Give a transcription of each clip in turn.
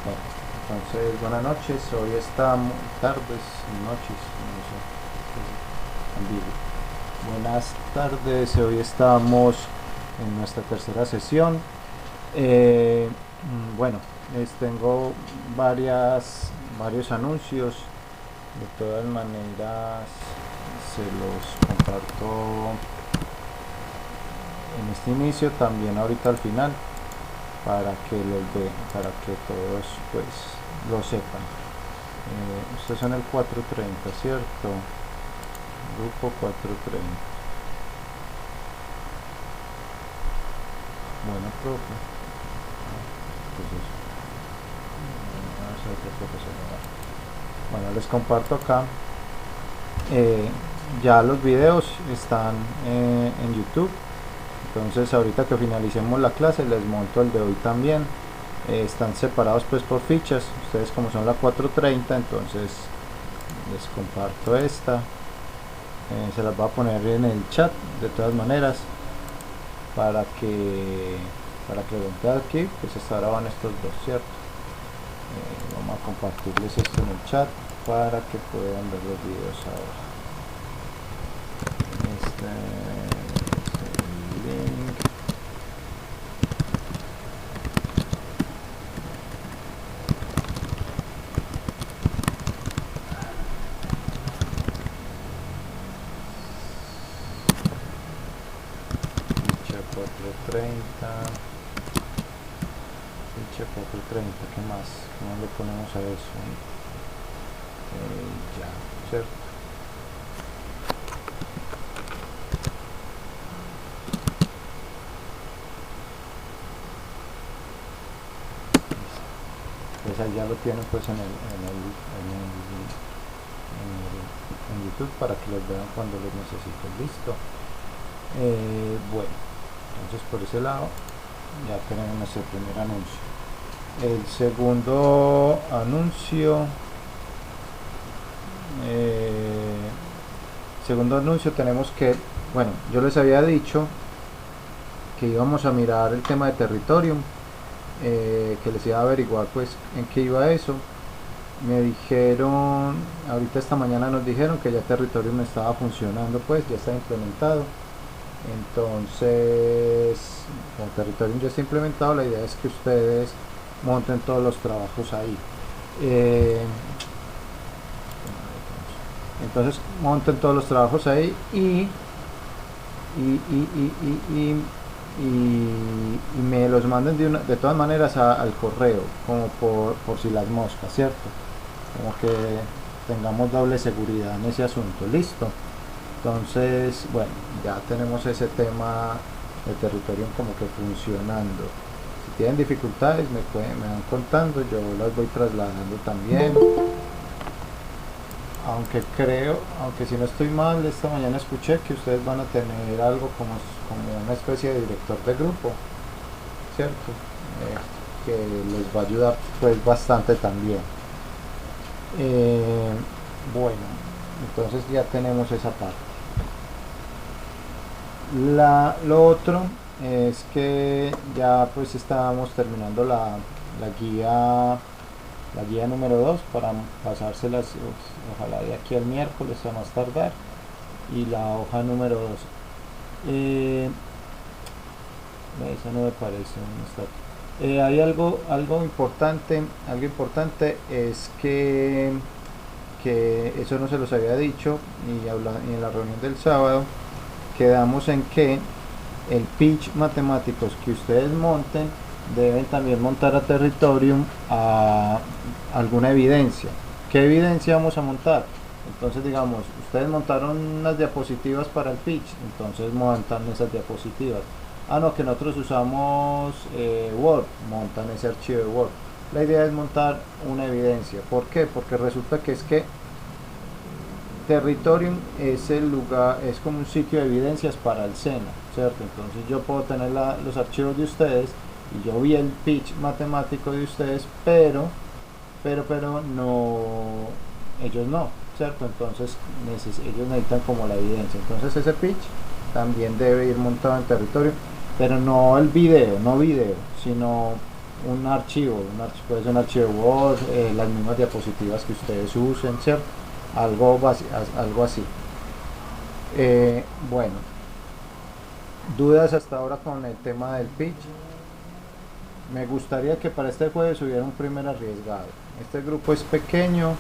Bueno, entonces buenas noches, hoy estamos, tardes, noches, no sé, ambiguo. Buenas tardes, hoy estamos en nuestra tercera sesión. Bueno, tengo varios anuncios, de todas maneras se los comparto en este inicio, también ahorita al final, para que los vean, para que todos pues lo sepan. Ustedes son el 430, ¿cierto? Grupo 430. Bueno, profe. Entonces, vamos a ver qué profesor me da. Bueno, les comparto acá. Ya los videos están en YouTube. Entonces ahorita que finalicemos la clase les monto el de hoy también. Están separados pues por fichas. Ustedes como son la 430, entonces les comparto esta. Se las voy a poner en el chat de todas maneras para que lo vean aquí. Pues hasta ahora van estos dos, ¿cierto? Vamos a compartirles esto en el chat para que puedan ver los videos ahora. Este es el link. Ficha 430. Ficha 430, ¿qué más? ¿Cómo le ponemos a eso? Ya, ¿cierto? Pues ahí ya lo tienen pues en YouTube para que los vean cuando los necesiten. Listo. Bueno, entonces por ese lado ya tenemos nuestro primer anuncio. El segundo anuncio tenemos que, bueno, yo les había dicho que íbamos a mirar el tema de Territorium, que les iba a averiguar pues en qué iba eso. Me dijeron, ahorita esta mañana nos dijeron que ya Territorium estaba funcionando, pues ya está implementado. Entonces, como Territorium ya está implementado, la idea es que ustedes monten todos los trabajos ahí. Entonces monten todos los trabajos ahí y me los manden de todas maneras al correo, como por si las moscas, ¿cierto? Como que tengamos doble seguridad en ese asunto. Listo. Entonces, bueno, ya tenemos ese tema de Territorium como que funcionando. Si tienen dificultades me van contando, yo las voy trasladando también. Aunque si no estoy mal, esta mañana escuché que ustedes van a tener algo como una especie de director de grupo, ¿cierto? Que les va a ayudar pues bastante también. Bueno, entonces ya tenemos esa parte. Lo otro es que ya pues estábamos terminando la guía número 2 para pasárselas ojalá de aquí al miércoles a más tardar, y la hoja número 2 eso no me parece un estatus. Hay algo importante es que eso no se los había dicho, y en la reunión del sábado quedamos en que el pitch matemáticos que ustedes monten deben también montar a Territorium a alguna evidencia. ¿Qué evidencia vamos a montar? Entonces digamos, ustedes montaron unas diapositivas para el pitch, entonces montan esas diapositivas. No, que nosotros usamos Word, montan ese archivo de Word. La idea es montar una evidencia. ¿Por qué? Porque resulta que es que Territorium es el lugar, es como un sitio de evidencias para el SENA, ¿cierto? Entonces yo puedo tener los archivos de ustedes y yo vi el pitch matemático de ustedes, pero no, ellos no, ¿cierto? Entonces ellos necesitan como la evidencia. Entonces ese pitch también debe ir montado en Territorium, pero no el video, sino puede ser un archivo Word, las mismas diapositivas que ustedes usen, ¿cierto? Algo así. Bueno, dudas hasta ahora con el tema del pitch. Me gustaría que para este jueves hubiera un primer arriesgado. Este grupo es pequeño,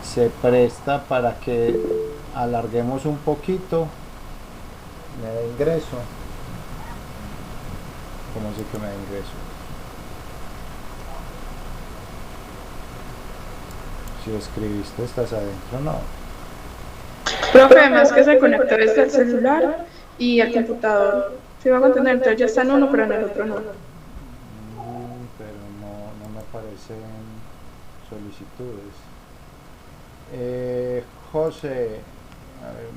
se presta para que alarguemos un poquito. Me da ingreso. ¿Cómo así que me da ingreso? Si escribiste estás adentro, no. Profe, además que se conectó desde el celular y el computador. Se va a contener, entonces ya está en uno, pero en el otro no. Pero no me aparecen solicitudes. José, a ver,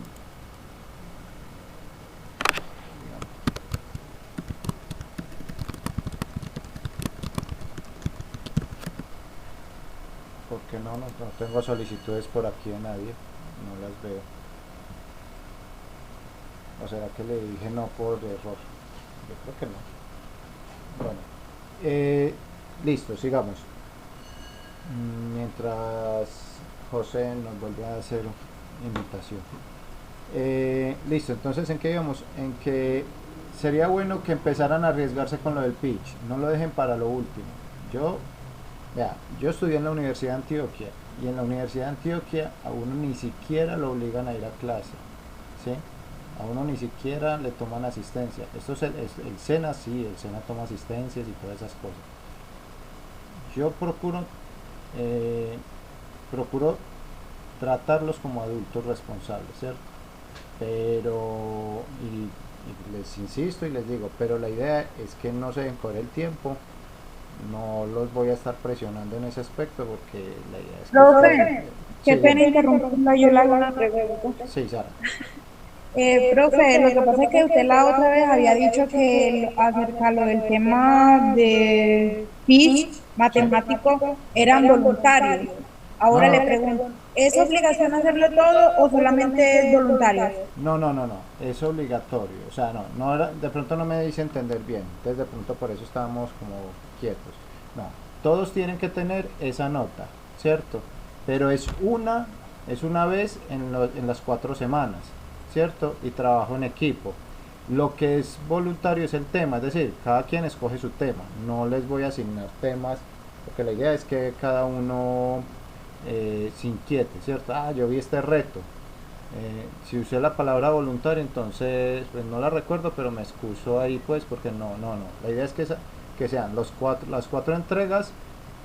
porque no tengo solicitudes por aquí de nadie, no las veo. ¿O será que le dije no por error? Yo creo que no. Bueno, listo, sigamos. Mientras José nos vuelve a hacer invitación. Listo, entonces ¿en qué íbamos? En que sería bueno que empezaran a arriesgarse con lo del pitch, no lo dejen para lo último. Yo, yo estudié en la Universidad de Antioquia y en la Universidad de Antioquia a uno ni siquiera lo obligan a ir a clase, ¿sí? A uno ni siquiera le toman asistencia. Esto es el SENA, sí, el SENA toma asistencias y todas esas cosas. Yo eh, procuro tratarlos como adultos responsables, ¿cierto? Pero, y les insisto y les digo, pero la idea es que no se den correr el tiempo, no los voy a estar presionando en ese aspecto porque la idea es que ustedes... Profe, qué Sí, pena dime. interrumpirla, yo le hago una pregunta. Sí, Sara. Profe, lo que pasa es que usted la otra vez había dicho que acerca lo del tema de pitch Sí. matemático eran voluntarios. No, Ahora no. le pregunto, ¿es obligación hacerlo todo o solamente es voluntario? No, es obligatorio. O sea, no era, de pronto no me hice entender bien. Entonces de pronto por eso estábamos como quietos. No, todos tienen que tener esa nota, ¿cierto? Pero es una vez en las 4 semanas, ¿cierto? Y trabajo en equipo. Lo que es voluntario es el tema, es decir, cada quien escoge su tema. No les voy a asignar temas, porque la idea es que cada uno se inquiete, ¿cierto? Ah, yo vi este reto. Si usé la palabra voluntario, entonces pues no la recuerdo, pero me excuso ahí pues porque no. La idea es que sean las cuatro entregas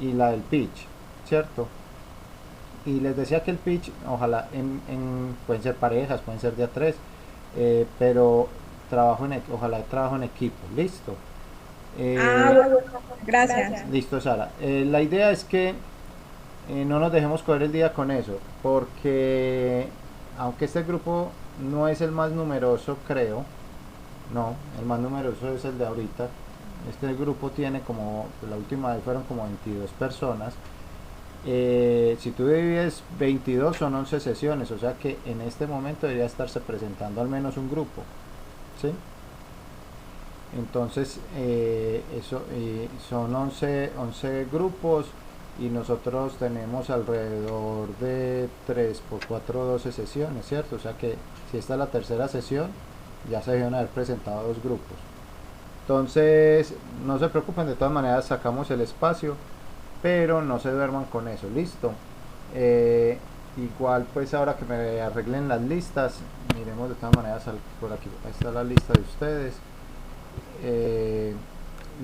y la del pitch, ¿cierto? Y les decía que el pitch, ojalá pueden ser parejas, pueden ser de a tres, pero ojalá trabajo en equipo, listo. Ah, Eh, bueno, gracias. Listo, Sara. La idea es que no nos dejemos coger el día con eso, porque aunque este grupo no es el más numeroso, creo, no, el más numeroso es el de ahorita. Este grupo tiene como, la última vez fueron como 22 personas. Si tú divides 22 son 11 sesiones, o sea que en este momento debería estarse presentando al menos un grupo, ¿sí? Entonces, son 11 grupos y nosotros tenemos alrededor de 3 por 4 12 sesiones, ¿cierto? O sea que si esta es la tercera sesión, ya se deben haber presentado 2 grupos. Entonces, no se preocupen, de todas maneras sacamos el espacio, pero no se duerman con eso, listo. Igual pues ahora que me arreglen las listas, miremos de todas maneras por aquí, ahí está la lista de ustedes. eh,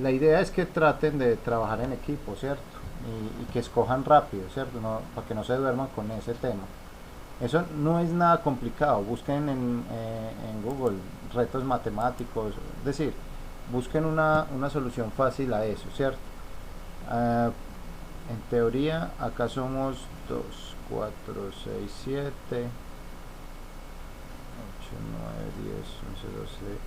la idea es que traten de trabajar en equipo, ¿cierto? Y que escojan rápido, ¿cierto? Para que no se duerman con ese tema. Eso no es nada complicado. Busquen en Google retos matemáticos, es decir, busquen una solución fácil a eso, ¿cierto? Ah, en teoría, acá somos 2 4 6 7 8 9 10 11 12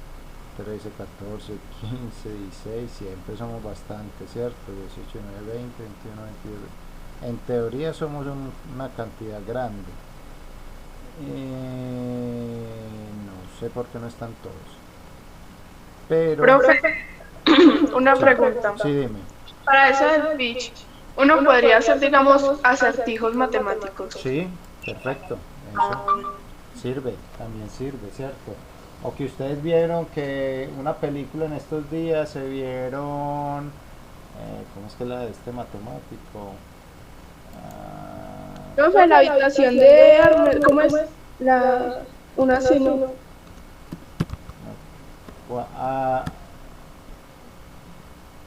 13 14 15 16 siempre somos bastante, ¿cierto? 18 19 20 21 22. En teoría somos una cantidad grande. No sé por qué no están todos. Pero... Profe, una Sí, pregunta. sí, dime. para eso del pitch, uno podría hacer, digamos, acertijos matemáticos. Sí, perfecto. Eso sirve, también sirve, ¿cierto? O que ustedes vieron que una película en estos días se vieron, ¿cómo es que la de este matemático? Ah, Profe, la habitación de Arnold, ¿cómo es? Una cena. ah,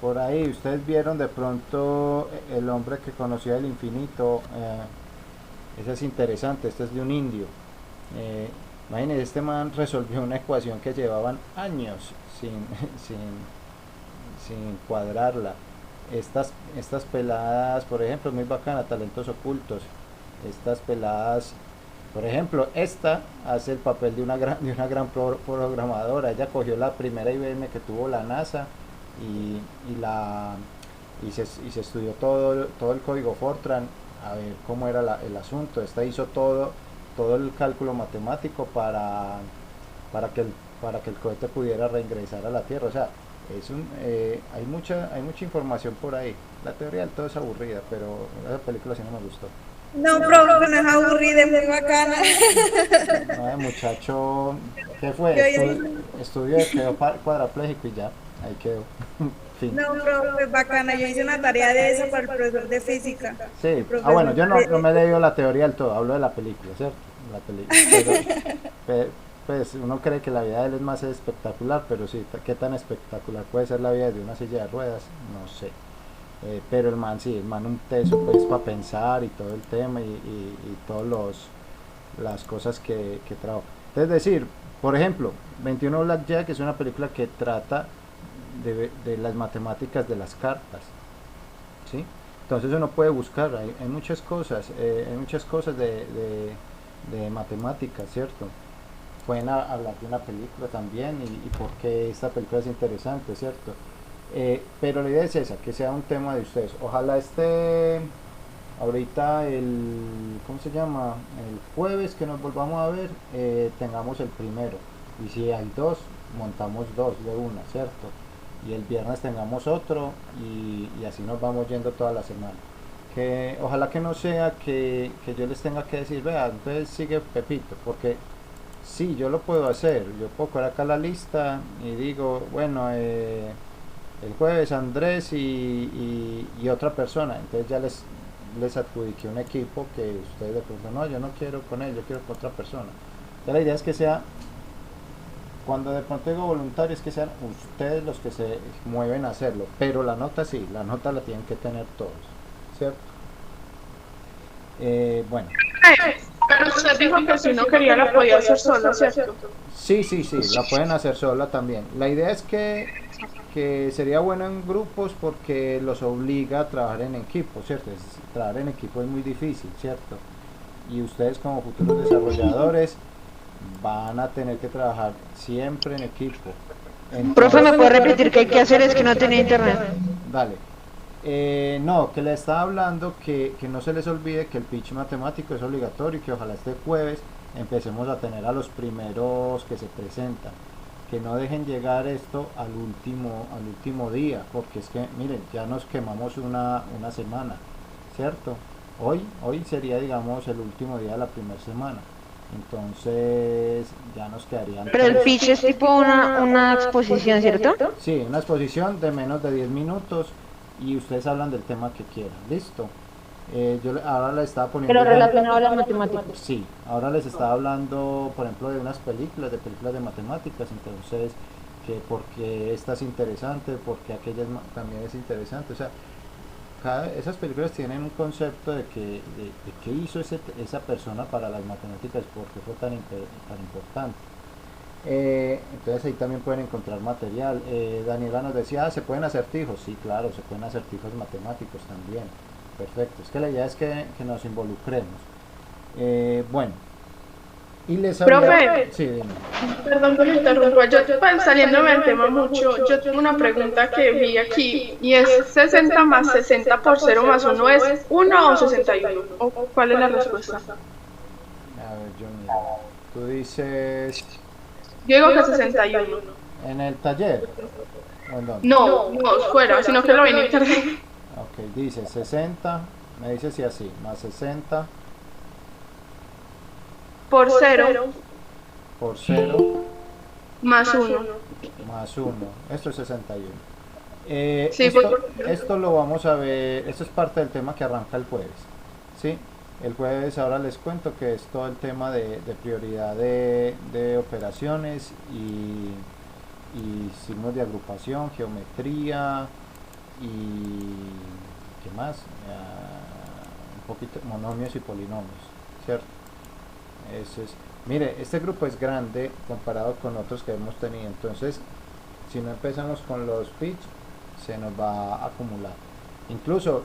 por ahí, ustedes vieron de pronto el hombre que conocía el infinito. Ese es interesante, este es de un indio. Imagínense, este man resolvió una ecuación que llevaban años sin, sin cuadrarla. Estas peladas, por ejemplo, muy bacana, talentos ocultos. Estas peladas, por ejemplo, esta hace el papel de una gran programadora. Ella cogió la primera IBM que tuvo la NASA y se estudió todo el código Fortran a ver cómo era el asunto. Esta hizo todo el cálculo matemático para que el cohete pudiera reingresar a la Tierra. O sea, hay mucha información por ahí. La teoría del todo es aburrida, pero esa película sí no me gustó. No, profe, no es aburrida, es muy bacana. No, el muchacho, ¿qué fue? Estudió, quedó cuadrapléjico y ya, ahí quedó. Fin. No, profe, bacana. Yo hice una tarea de eso para el profesor de física. Sí, bueno, yo no me he leído la teoría del todo, hablo de la película, ¿cierto? La película. Pues uno cree que la vida de él es más espectacular, pero sí, ¿qué tan espectacular puede ser la vida de una silla de ruedas? No sé. Pero el man un teso pues para pensar y todo el tema y todas las cosas que trabaja. Es decir, por ejemplo, 21 Blackjack es una película que trata de las matemáticas de las cartas, ¿sí? Entonces uno puede buscar, hay muchas cosas, de matemáticas, ¿cierto? Pueden hablar de una película también y por qué esta película es interesante, ¿cierto? Pero la idea es esa, que sea un tema de ustedes. Ojalá ahorita ¿cómo se llama? El jueves que nos volvamos a ver, tengamos el primero. Y si hay dos, montamos dos de una, ¿cierto? Y el viernes tengamos otro y así nos vamos yendo toda la semana. Ojalá que no sea que yo les tenga que decir, vea, entonces sigue Pepito, porque sí, yo lo puedo hacer. Yo puedo coger acá la lista y digo, bueno, el jueves Andrés y otra persona. Entonces ya les adjudiqué un equipo que ustedes de pronto, no, yo no quiero con él, yo quiero con otra persona. Entonces la idea es que sea, cuando de pronto digo voluntario, es que sean ustedes los que se mueven a hacerlo. Pero la nota sí, la nota la tienen que tener todos, ¿cierto? Bueno. Pero usted dijo que si no quería la podía hacer sola, ¿cierto? Sí, la pueden hacer sola también. La idea es que sería bueno en grupos porque los obliga a trabajar en equipo, ¿cierto? Trabajar en equipo es muy difícil, ¿cierto? Y ustedes como futuros desarrolladores van a tener que trabajar siempre en equipo. Entonces, profe, ¿me puede repetir qué hay que hacer? Es que no tenía internet. Dale. No, que le estaba hablando que no se les olvide que el pitch matemático es obligatorio y que ojalá este jueves empecemos a tener a los primeros que se presentan, que no dejen llegar esto al último día, porque es que miren, ya nos quemamos una semana, ¿cierto? Hoy sería, digamos, el último día de la primera semana, entonces ya nos quedarían. Pero el pitch es tipo una exposición, ¿cierto? Sí, una exposición de menos de 10 minutos y ustedes hablan del tema que quieran, ¿listo? Yo ahora les estaba poniendo... Pero relacionado a las matemáticas. Sí, ahora les estaba hablando, por ejemplo, de películas de matemáticas, entonces, que porque esta es interesante, porque aquella también es interesante, o sea, esas películas tienen un concepto de qué hizo esa persona para las matemáticas, por qué fue tan importante. Entonces ahí también pueden encontrar material. Daniela nos decía, ¿se pueden acertijos? Sí, claro, se pueden acertijos matemáticos también. Perfecto, es que la idea es que nos involucremos. Bueno, y les Profe, sí, dime. Perdón por interrumpir, yo pues, saliéndome del tema mucho, yo tengo una pregunta que vi aquí y es 60 más 60 por 0 más 1 es 1 o 61, ¿o cuál es la respuesta? A ver, yo miro. Tú dices... Yo digo que 61. ¿En el taller? ¿O en dónde? No, fuera, sino que lo vi en internet. dice 60, me dice si así, más 60 por 0 por 0 más 1. más 1, esto es 61. Sí, Esto lo vamos a ver, esto es parte del tema que arranca el jueves, ¿sí? El jueves ahora les cuento que es todo el tema de prioridad de operaciones y signos de agrupación, geometría y ¿qué más? Un poquito monomios y polinomios, ¿cierto? Eso es. Mire, este grupo es grande comparado con otros que hemos tenido, entonces si no empezamos con los pitch se nos va a acumular. Incluso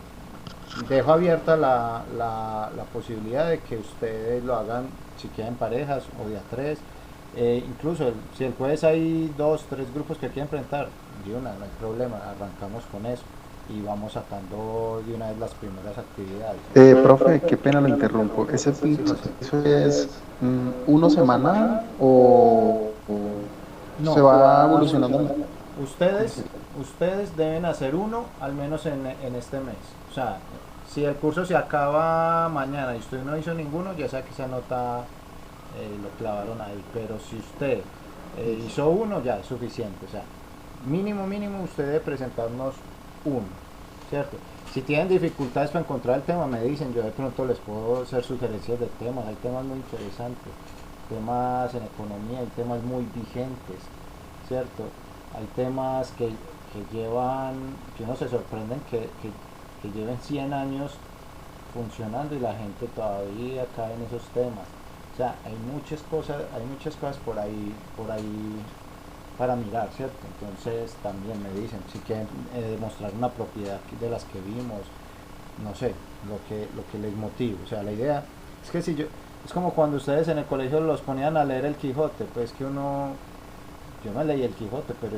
dejo abierta la posibilidad de que ustedes lo hagan si quieren parejas o de a tres. Incluso si el jueves hay 2, 3 grupos que quieren presentar, de una, no hay problema, arrancamos con eso y vamos sacando de una vez las primeras actividades. Profe, qué pena lo interrumpo. ¿Ese pitch, eso es uno semanal o No, se va evolucionando? Ustedes deben hacer uno al menos en este mes. O sea, si el curso se acaba mañana y usted no hizo ninguno, ya sea que esa nota lo clavaron ahí. Pero si usted hizo uno, ya es suficiente. O sea, mínimo usted debe presentarnos uno, ¿cierto? Si tienen dificultades para encontrar el tema, me dicen, yo de pronto les puedo hacer sugerencias de temas. Hay temas muy interesantes, temas en economía, hay temas muy vigentes, ¿cierto? Hay temas que llevan, que uno se sorprenden que lleven 100 años funcionando y la gente todavía cae en esos temas. O sea, hay muchas cosas por ahí para mirar, ¿cierto? Entonces también me dicen, si quieren demostrar una propiedad de las que vimos, no sé, lo que les motive. O sea, la idea es que si yo, es como cuando ustedes en el colegio los ponían a leer el Quijote, pues que yo me leí el Quijote, pero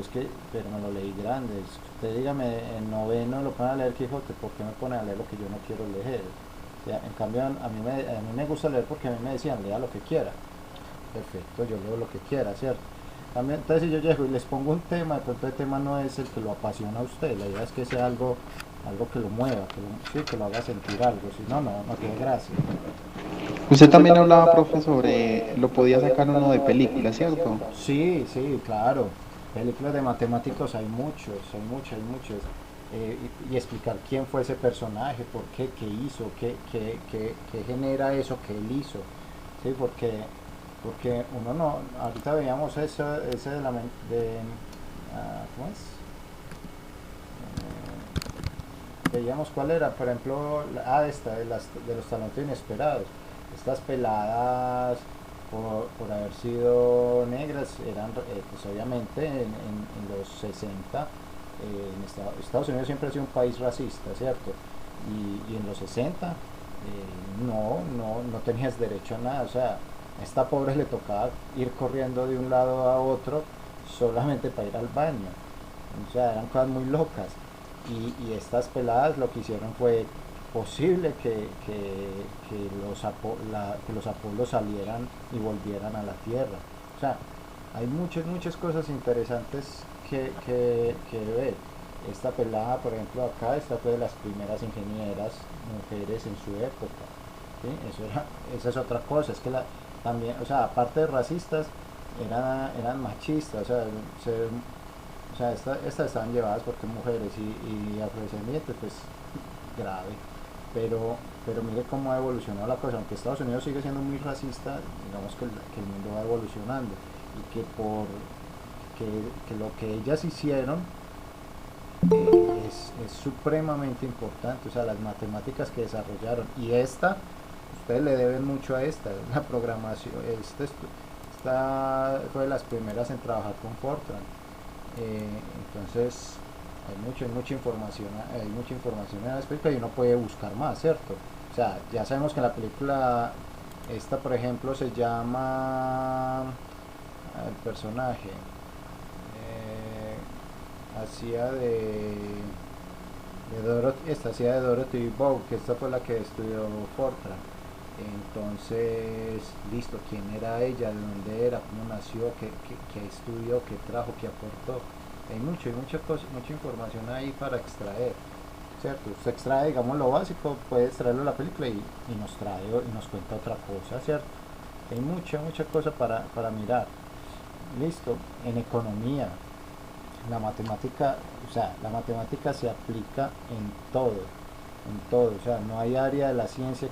me lo leí grande. Usted dígame, en noveno lo ponen a leer el Quijote, ¿por qué me ponen a leer lo que yo no quiero leer? O sea, en cambio, a mí me gusta leer porque a mí me decían, lea lo que quiera. Perfecto, yo leo lo que quiera, ¿cierto? También, entonces si yo llego y les pongo un tema, de pronto el tema no es el que lo apasiona a usted, la idea es que sea algo que lo mueva, que lo haga sentir algo, si no tiene gracia. Usted también hablaba, profe, sobre lo podía sacar uno de película, ¿cierto? Sí, claro. Películas de matemáticos hay muchos. Y explicar quién fue ese personaje, por qué, qué hizo, qué genera eso que él hizo. Sí, porque uno no, ahorita veíamos ese de la ¿cómo es? Veíamos cuál era, por ejemplo, esta de los talentos inesperados. Estas peladas por haber sido negras eran pues obviamente en los 60 en Estados Unidos siempre ha sido un país racista, ¿cierto? Y en los 60 no tenías derecho a nada. O sea, a esta pobre le tocaba ir corriendo de un lado a otro solamente para ir al baño. O sea, eran cosas muy locas. Y estas peladas lo que hicieron fue posible que los Apolos salieran y volvieran a la Tierra. O sea, hay muchas cosas interesantes que ver. Esta pelada, por ejemplo, acá, esta fue de las primeras ingenieras mujeres en su época, ¿sí? Esa es otra cosa, es que también, o sea, aparte de racistas, eran machistas. O sea, estas estaban llevadas porque mujeres y afrodescendientes, pues grave. Pero mire cómo ha evolucionado la cosa. Aunque Estados Unidos sigue siendo muy racista, digamos que el mundo va evolucionando y que lo que ellas hicieron es supremamente importante. O sea, las matemáticas que desarrollaron, y ustedes le deben mucho a la programación. Esta fue de las primeras en trabajar con Fortran. Entonces hay mucha información en la película y uno puede buscar más, ¿cierto? O sea, ya sabemos que en la película esta, por ejemplo, se llama el personaje hacía hacía de Dorothy Bow, que esta fue la que estudió Fortran. Entonces, listo, quién era ella, de dónde era, cómo nació, qué estudió, qué trajo, qué aportó. Hay mucha información ahí para extraer. ¿cierto? Usted extrae, digamos, lo básico, puede extraerlo de la película y nos trae y nos cuenta otra cosa, ¿cierto? Hay mucha cosa para mirar. Listo, en economía, la matemática, o sea, la matemática se aplica en todo, o sea, no hay área de la ciencia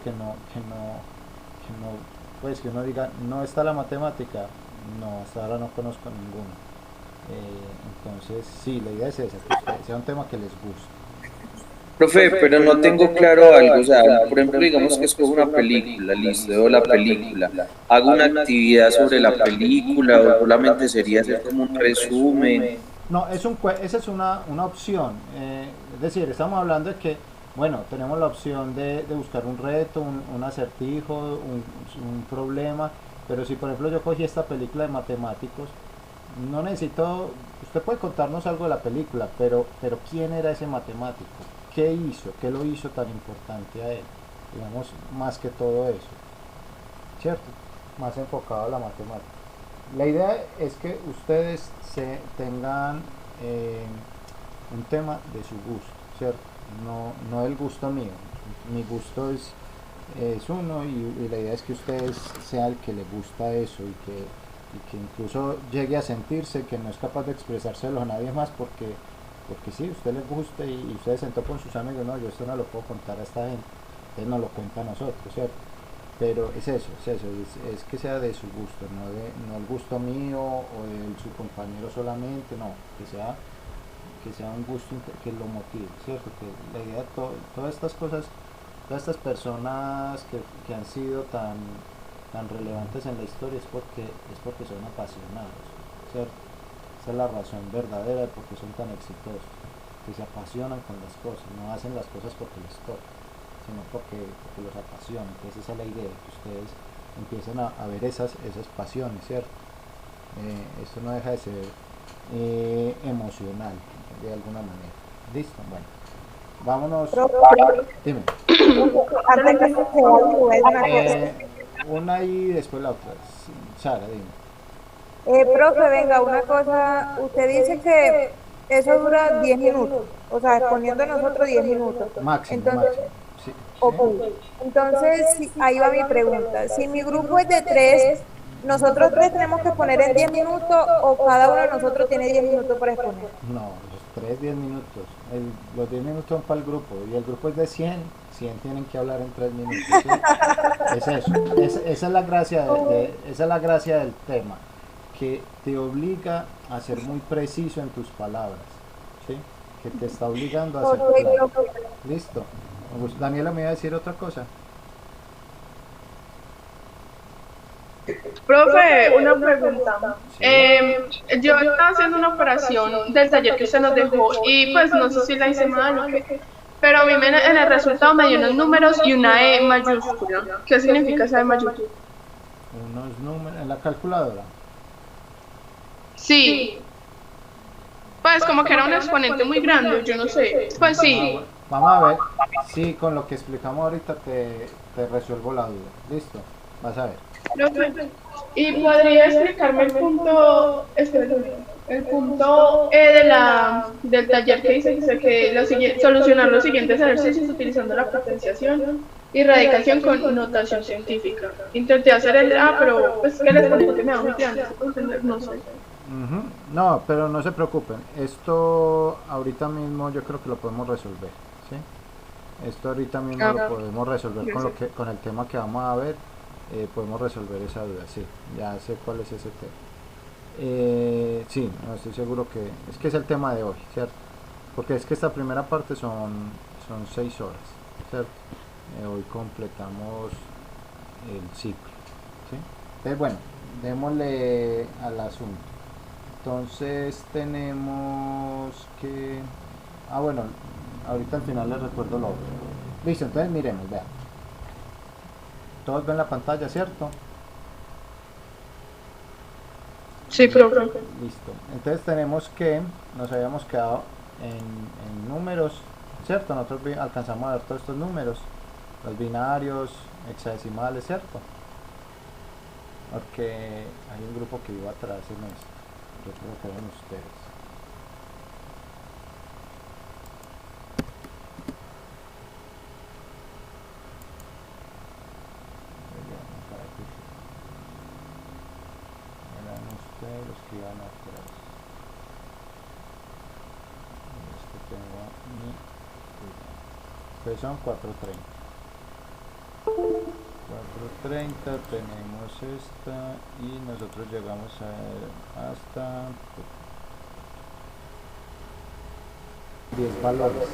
pues que uno diga, no está la matemática, no, hasta ahora no conozco ninguna. Entonces, sí, la idea es esa, que sea un tema que les guste. Profe, pero no tengo claro algo, o sea, por ejemplo, digamos que escojo una película, listo, veo la película, hago una actividad sobre la película o solamente sería hacer como un resumen. No, esa es una opción. Es decir, estamos hablando de que, bueno, tenemos la opción de buscar un reto, un acertijo, un problema, pero si por ejemplo yo cogí esta película de matemáticos, no necesito, usted puede contarnos algo de la película, pero ¿quién era ese matemático? ¿Qué hizo? ¿Qué lo hizo tan importante a él? Digamos, más que todo eso, ¿cierto? Más enfocado a la matemática. La idea es que ustedes tengan un tema de su gusto, ¿cierto? No el gusto mío. Mi gusto es uno y la idea es que ustedes sea el que le gusta eso y que incluso llegue a sentirse que no es capaz de expresárselo a nadie más porque sí, a usted le gusta y usted se sentó con sus amigos, no, yo esto no lo puedo contar a esta gente, entonces no lo cuenta a nosotros, ¿cierto? Pero es eso, es que sea de su gusto, no el gusto mío o de su compañero solamente, no, que sea un gusto que lo motive, ¿cierto? Que la idea de todas estas cosas, todas estas personas que han sido tan relevantes en la historia es porque son apasionados, ¿cierto? Esa es la razón verdadera de por qué son tan exitosos, que se apasionan con las cosas, no hacen las cosas porque les toca, sino porque los apasiona. Entonces esa es la idea, que ustedes empiecen a ver esas pasiones, ¿cierto? Esto no deja de ser emocional, de alguna manera. ¿Listo? Bueno, vámonos. Dime. Una y después la otra. Sara, dime. Profe, venga, una cosa, usted dice que eso dura 10 minutos, o sea, exponiendo nosotros 10 minutos. Máximo, Entonces, máximo. Sí, ok. Entonces, ahí va mi pregunta. Si mi grupo es de 3, ¿nosotros 3 tenemos que exponer en 10 minutos o cada uno de nosotros tiene 10 minutos para exponer? no, los 10 minutos. Los 10 minutos son para el grupo y el grupo es de 100 tienen que hablar en 3 minutos. ¿Sí? Es eso. Esa es la gracia esa es la gracia del tema, que te obliga a ser muy preciso en tus palabras, ¿sí? Que te está obligando a ser claro. Listo. Daniela me iba a decir otra cosa. Profe, una pregunta. Yo estaba haciendo una operación del taller que usted nos dejó y pues no sé si la hice mal o qué, pero a mí en el resultado me dio unos números y una E mayúscula. ¿Qué significa esa E mayúscula? Unos números en la calculadora. Sí. Pues como que era un exponente muy grande, yo no sé. Pues sí. Vamos a ver si con lo que explicamos ahorita te resuelvo la duda. Listo, vas a ver. Y podría explicarme el punto, el punto del taller que dice que solucionar los siguientes ejercicios utilizando la potenciación y radicación con notación científica. Intenté hacer el A, pero pues que el exponente me da muy grande, no sé. No, pero no se preocupen. Esto ahorita mismo yo creo que lo podemos resolver, ¿sí? Esto ahorita mismo lo podemos resolver con el tema que vamos a ver. Podemos resolver esa duda, sí. Ya sé cuál es ese tema. Sí, no estoy seguro que es el tema de hoy, ¿cierto? Porque es que esta primera parte son 6 horas, ¿cierto? Hoy completamos el ciclo, ¿sí? Entonces, bueno, démosle al asunto. Entonces tenemos que... bueno, ahorita al final les recuerdo lo otro. Listo, entonces miremos, vean. Todos ven la pantalla, ¿cierto? Sí, profe. Listo. Entonces tenemos que, nos habíamos quedado en números, ¿cierto? Nosotros alcanzamos a ver todos estos números, los binarios, hexadecimales, ¿cierto? Porque hay un grupo que iba atrás en esto. Yo creo que eran ustedes. Entonces son 430. 430, tenemos esta y nosotros llegamos hasta 10 valores.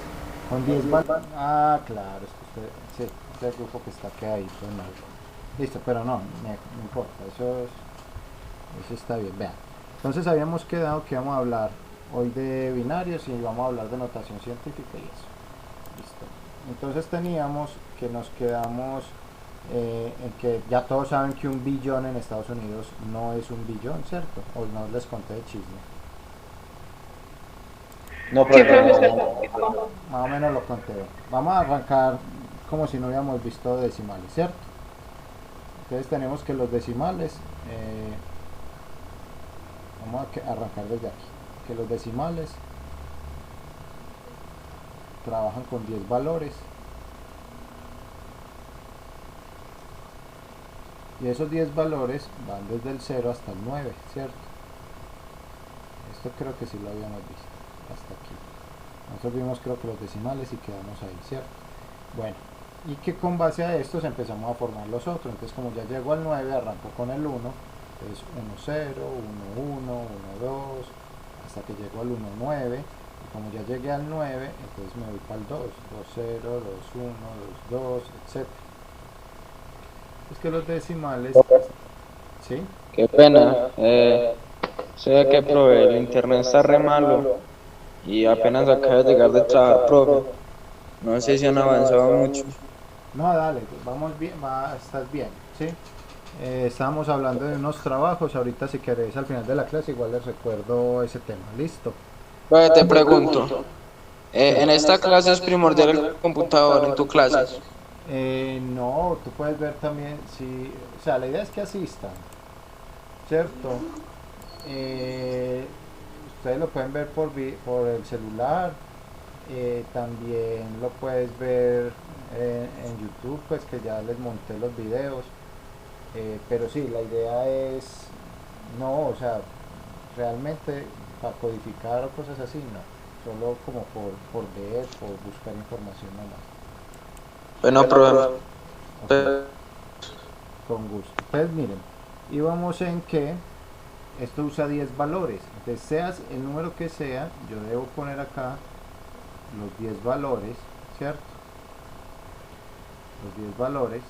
Con 10 valores. Ah, claro, es que usted, sí, este es el grupo que está quedadito en algo. Listo, pero no importa, eso está bien. Vean, entonces habíamos quedado que íbamos a hablar hoy de binarios y vamos a hablar de notación científica y eso. Listo. Entonces teníamos que nos quedamos en que ya todos saben que un billón en Estados Unidos no es un billón, ¿cierto? O no les conté de chisme. No, Sí, pero profesor. Más o menos lo conté. Vamos a arrancar como si no hubiéramos visto decimales, ¿cierto? Entonces tenemos que los decimales, vamos a arrancar desde aquí, que los decimales trabajan con 10 valores y esos 10 valores van desde el 0 hasta el 9, ¿cierto? Esto creo que sí lo habíamos visto hasta aquí. Nosotros vimos creo que los decimales y quedamos ahí, ¿cierto? Bueno, y que con base a estos empezamos a formar los otros. Entonces como ya llegó al 9, arranco con el 1, entonces 1 0, 1 1, 1 2, hasta que llego al 1 9, y como ya llegué al 9, entonces me voy para el 2, 2 0, 2 1, 2 2, etc. Es que los decimales, ¿sí? Qué pena. Sé que, profe, el internet está re malo y apenas acabo de llegar de trabajar, profe. No sé si han avanzado mucho. No, dale, vamos bien, estás bien, ¿sí? Estábamos hablando de unos trabajos, ahorita si queréis al final de la clase igual les recuerdo ese tema, ¿listo? Profe, te pregunto, ¿en esta clase es primordial el computador en tu clase? No, tú puedes ver también, si, o sea, la idea es que asistan, ¿cierto? Ustedes lo pueden ver por el celular, también lo puedes ver en YouTube, pues que ya les monté los videos, pero sí, la idea es, no, o sea, realmente para codificar o cosas así, no, solo como por ver, por buscar información nomás. Bueno, profe. Ok, con gusto. Entonces miren, íbamos en que esto usa 10 valores, entonces seas el número que sea, yo debo poner acá los 10 valores, ¿cierto? Los 10 valores,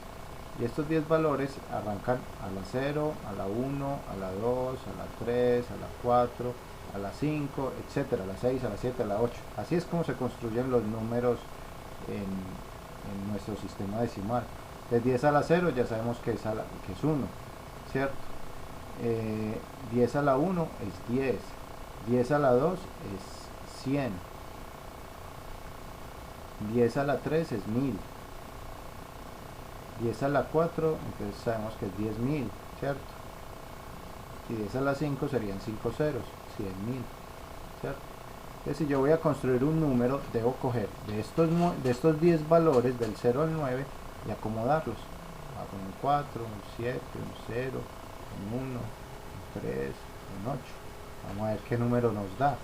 y estos 10 valores arrancan a la 0, a la 1, a la 2, a la 3, a la 4, a la 5, etcétera, a la 6, a la 7, a la 8. Así es como se construyen los números en nuestro sistema decimal. De 10 a la 0 ya sabemos que es 1, ¿cierto? 10 a la 1 es 10, 10 a la 2 es 100, 10 a la 3 es 1000, 10 a la 4 entonces sabemos que es 10.000, ¿cierto? Y 10 a la 5 serían 5 ceros, 100.000, ¿cierto? Entonces si yo voy a construir un número, debo coger de estos 10 valores del 0 al 9 y acomodarlos. Con un 4, un 7, un 0, un 1, un 3, un 8. Vamos a ver qué número nos da,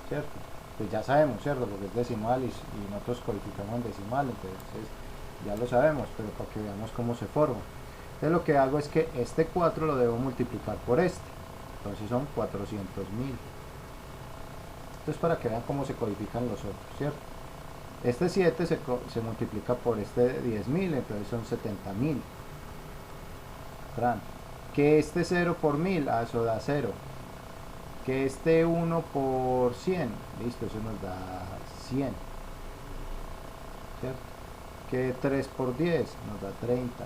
¿cierto? Pues ya sabemos, ¿cierto? Porque es decimal y nosotros codificamos en decimal, entonces ya lo sabemos, pero para que veamos cómo se forma. Entonces lo que hago es que este 4 lo debo multiplicar por este, entonces son 400.000. Entonces para que vean cómo se codifican los otros, ¿cierto? Este 7 se multiplica por este 10.000, entonces son 70.000. Que este 0 por 1000, eso da 0. Que este 1 por 100, listo, eso nos da 100. ¿Cierto? Que 3 por 10 nos da 30.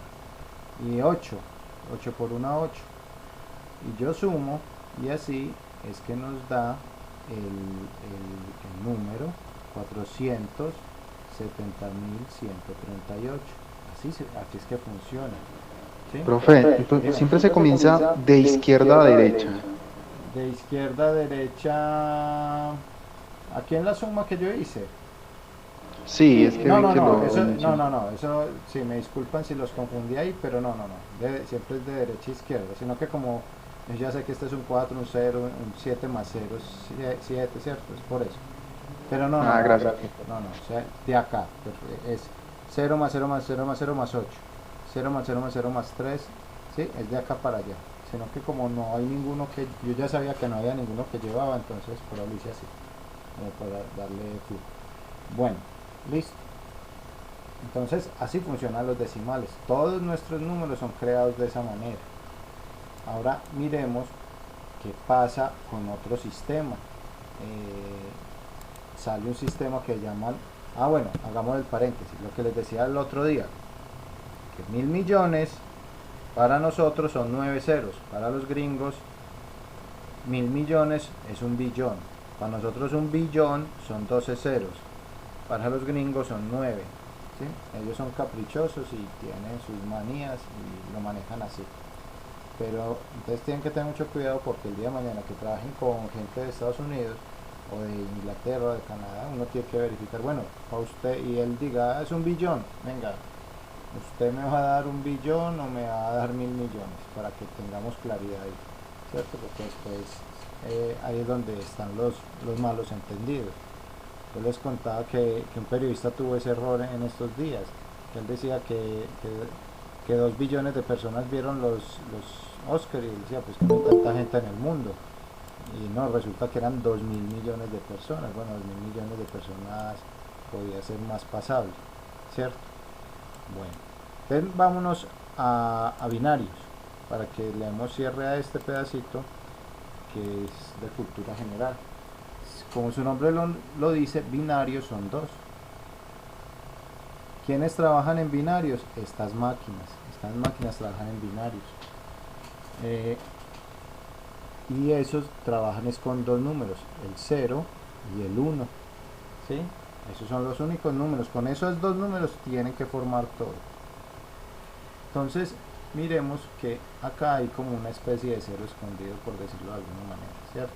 Y 8 por 1, 8. Y yo sumo, y así es que nos da el número 470.138. Así es que funciona. ¿Sí? Profe, entonces siempre se comienza de izquierda a derecha. De izquierda a derecha. Aquí en la suma que yo hice. Sí, es que No, vi no, que no, lo eso, mencionó. eso sí, me disculpan si los confundí ahí, pero no, siempre es de derecha a izquierda, sino que como yo ya sé que este es un 4, un 0, un 7 más 0 es 7, ¿cierto? Es por eso. Pero no, Gracias. o sea, de acá, es 0 más 0 más 0 más 0 más 8, 0 más 0 más 0 más 3, ¿sí? Es de acá para allá, sino que como no hay ninguno que, yo ya sabía que no había ninguno que llevaba, entonces por ahora lo hice así, para darle flujo. Bueno, listo. Entonces así funcionan los decimales, todos nuestros números son creados de esa manera. Ahora miremos qué pasa con otro sistema. Sale un sistema que llaman, bueno, hagamos el paréntesis, lo que les decía el otro día, que 1000 millones para nosotros son 9 ceros, para los gringos 1000 millones es un billón, para nosotros un billón son 12 ceros, para los gringos son 9, ¿sí? Ellos son caprichosos y tienen sus manías y lo manejan así. Pero entonces tienen que tener mucho cuidado, porque el día de mañana que trabajen con gente de Estados Unidos o de Inglaterra o de Canadá, uno tiene que verificar, bueno, a usted, y él diga, es un billón, venga, usted me va a dar un billón o me va a dar 1000 millones, para que tengamos claridad ahí, ¿cierto? Porque después ahí es donde están los malos entendidos. Yo les contaba que un periodista tuvo ese error en estos días, que él decía que 2 billones de personas vieron los Oscar, y él decía, pues que no hay tanta gente en el mundo, y no, resulta que eran 2000 millones de personas. Bueno, 2000 millones de personas podía ser más pasable, ¿cierto? Bueno, entonces vámonos a binarios, para que le demos cierre a este pedacito que es de cultura general. Como su nombre lo dice, binarios son 2. ¿Quiénes trabajan en binarios? Estas máquinas trabajan en binarios. Y esos trabajan es con 2 números, el 0 y el 1, ¿sí? Esos son los únicos números, con esos 2 números tienen que formar todo. Entonces miremos que acá hay como una especie de cero escondido, por decirlo de alguna manera, ¿cierto?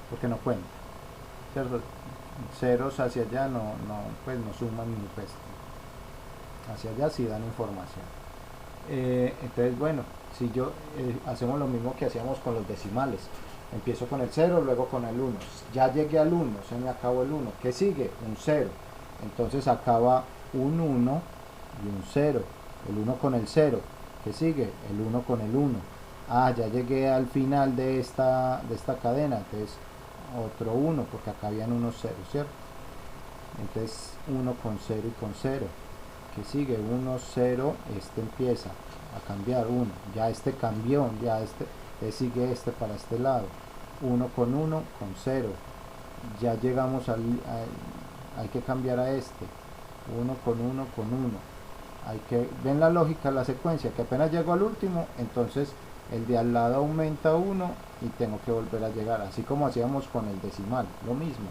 Porque no cuenta, ¿cierto? Ceros hacia allá pues no suman ni restan, hacia allá sí dan información. Entonces, bueno, si yo hacemos lo mismo que hacíamos con los decimales, empiezo con el 0, luego con el 1, ya llegué al 1, se me acabó el 1, ¿qué sigue? Un 0, entonces acaba un 1 y un 0, el 1 con el 0, ¿qué sigue? El 1 con el 1, ya llegué al final de esta cadena, entonces otro 1, porque acá habían unos 0, ¿cierto? Entonces 1 con 0 y con 0, que sigue 1, 0, este empieza a cambiar 1, ya este cambió, ya sigue este para este lado, 1 con 1 con 0, ya llegamos hay que cambiar a este, 1 con 1 con 1, ven la lógica, la secuencia, que apenas llego al último, entonces el de al lado aumenta 1 y tengo que volver a llegar, así como hacíamos con el decimal, lo mismo.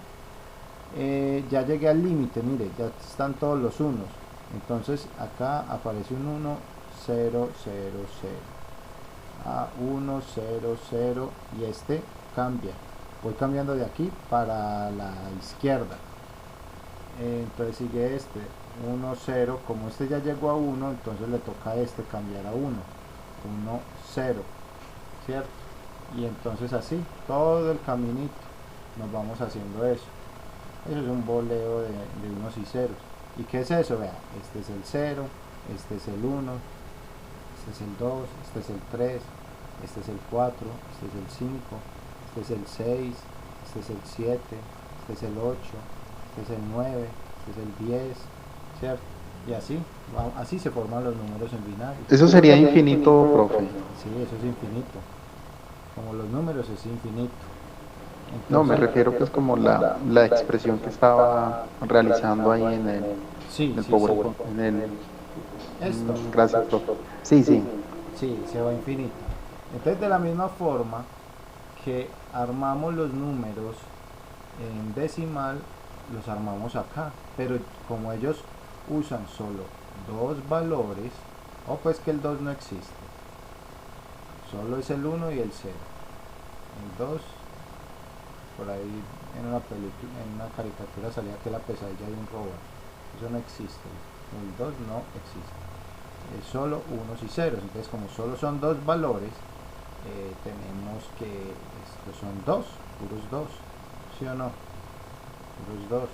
Ya llegué al límite, mire, ya están todos los unos, entonces acá aparece un 1, 0, 0, 0, 1, 0, 0, y este cambia, voy cambiando de aquí para la izquierda, entonces sigue este, 1, 0, como este ya llegó a 1, entonces le toca a este cambiar a 1, 1, 0, ¿cierto? Y entonces así, todo el caminito nos vamos haciendo eso. Eso es un boleo de unos y ceros. ¿Y qué es eso? Vean, este es el 0, este es el 1, este es el 2, este es el 3, este es el 4, este es el 5, este es el 6, este es el 7, este es el 8, este es el 9, este es el 10, ¿cierto? Y así se forman los números en binarios. Eso sería infinito, profe. Sí, eso es infinito. Como los números es infinito. Entonces, No, me refiero que es como la expresión que estaba realizando ahí en el PowerPoint. Esto. Gracias, profe. Sí, sí. Sí, se va infinito. Entonces, de la misma forma que armamos los números en decimal, los armamos acá. Pero como ellos usan solo 2 valores, pues que el 2 no existe. Solo es el 1 y el 0. El 2, por ahí en una película, en una caricatura salía que la pesadilla de un robot. Eso no existe. El 2 no existe. Es solo unos y ceros. Entonces, como solo son 2 valores, tenemos que estos son 2, puros 2. ¿Sí o no? Puros 2.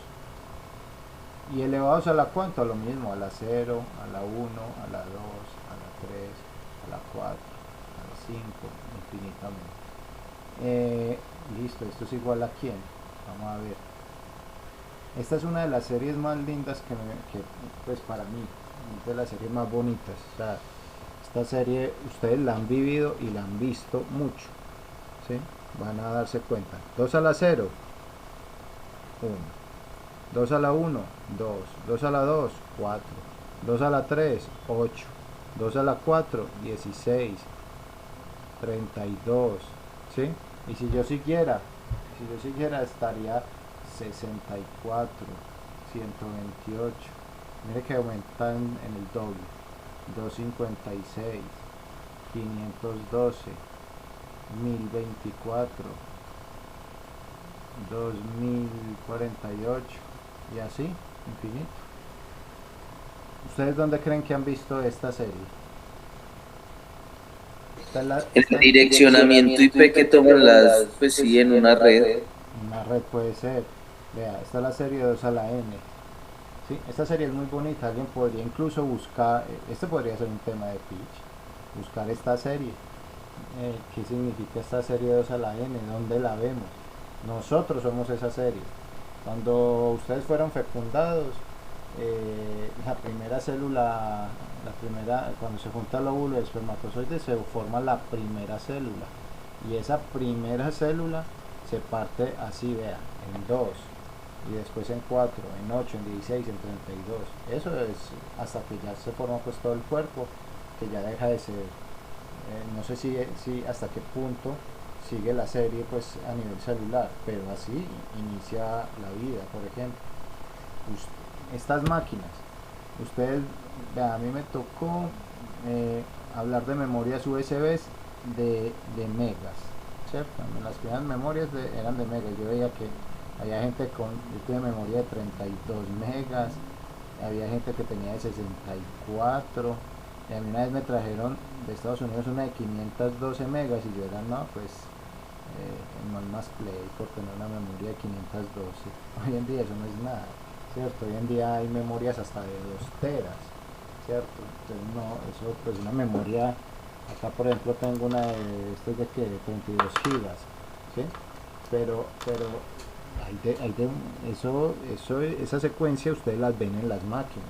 Y elevados a la cuánto, lo mismo, a la 0, a la 1, a la 2, a la 3, a la 4, a la 5, infinitamente. Listo, esto es igual a quién, vamos a ver. Esta es una de las series más lindas que pues para mí, es de las series más bonitas. O sea, esta serie ustedes la han vivido y la han visto mucho, ¿sí? Van a darse cuenta. 2 a la 0, 1. 2 a la 1, 2. 2 a la 2, 4. 2 a la 3, 8. 2 a la 4, 16. 32, ¿sí? Y si yo siguiera estaría 64, 128. Mire que aumentan en el doble. 256, 512, 1024, 2048 y así, infinito. ¿Ustedes dónde creen que han visto esta serie? El direccionamiento IP que toman las, pues sí, en una red. Una red puede ser. Vea, esta es la serie 2 a la N. ¿Sí? Esta serie es muy bonita, alguien podría incluso buscar, este podría ser un tema de pitch, buscar esta serie. ¿Qué significa esta serie 2 a la N? ¿Dónde la vemos? Nosotros somos esa serie. Cuando ustedes fueron fecundados, la primera célula, cuando se junta el óvulo y el espermatozoide, se forma la primera célula. Y esa primera célula se parte así, vea, en 2, y después en 4, en 8, en 16, en 32. Eso es hasta que ya se forma pues todo el cuerpo, que ya deja de ser, no sé si hasta qué punto sigue la serie pues a nivel celular, pero así inicia la vida. Por ejemplo, estas máquinas, ustedes, vean, a mí me tocó hablar de memorias USB de megas, ¿cierto? Las primeras memorias eran de megas. Yo veía que había gente yo tuve memoria de 32 megas, había gente que tenía de 64, y a mí una vez me trajeron de Estados Unidos una de 512 megas y yo era, no, pues más play por tener una memoria de 512. Hoy en día eso no es nada, ¿cierto? Hoy en día hay memorias hasta de 2 teras, ¿cierto? Entonces no, eso pues una memoria, acá por ejemplo tengo una de estos de que 32 gigas, ¿sí? Pero esa secuencia ustedes las ven en las máquinas.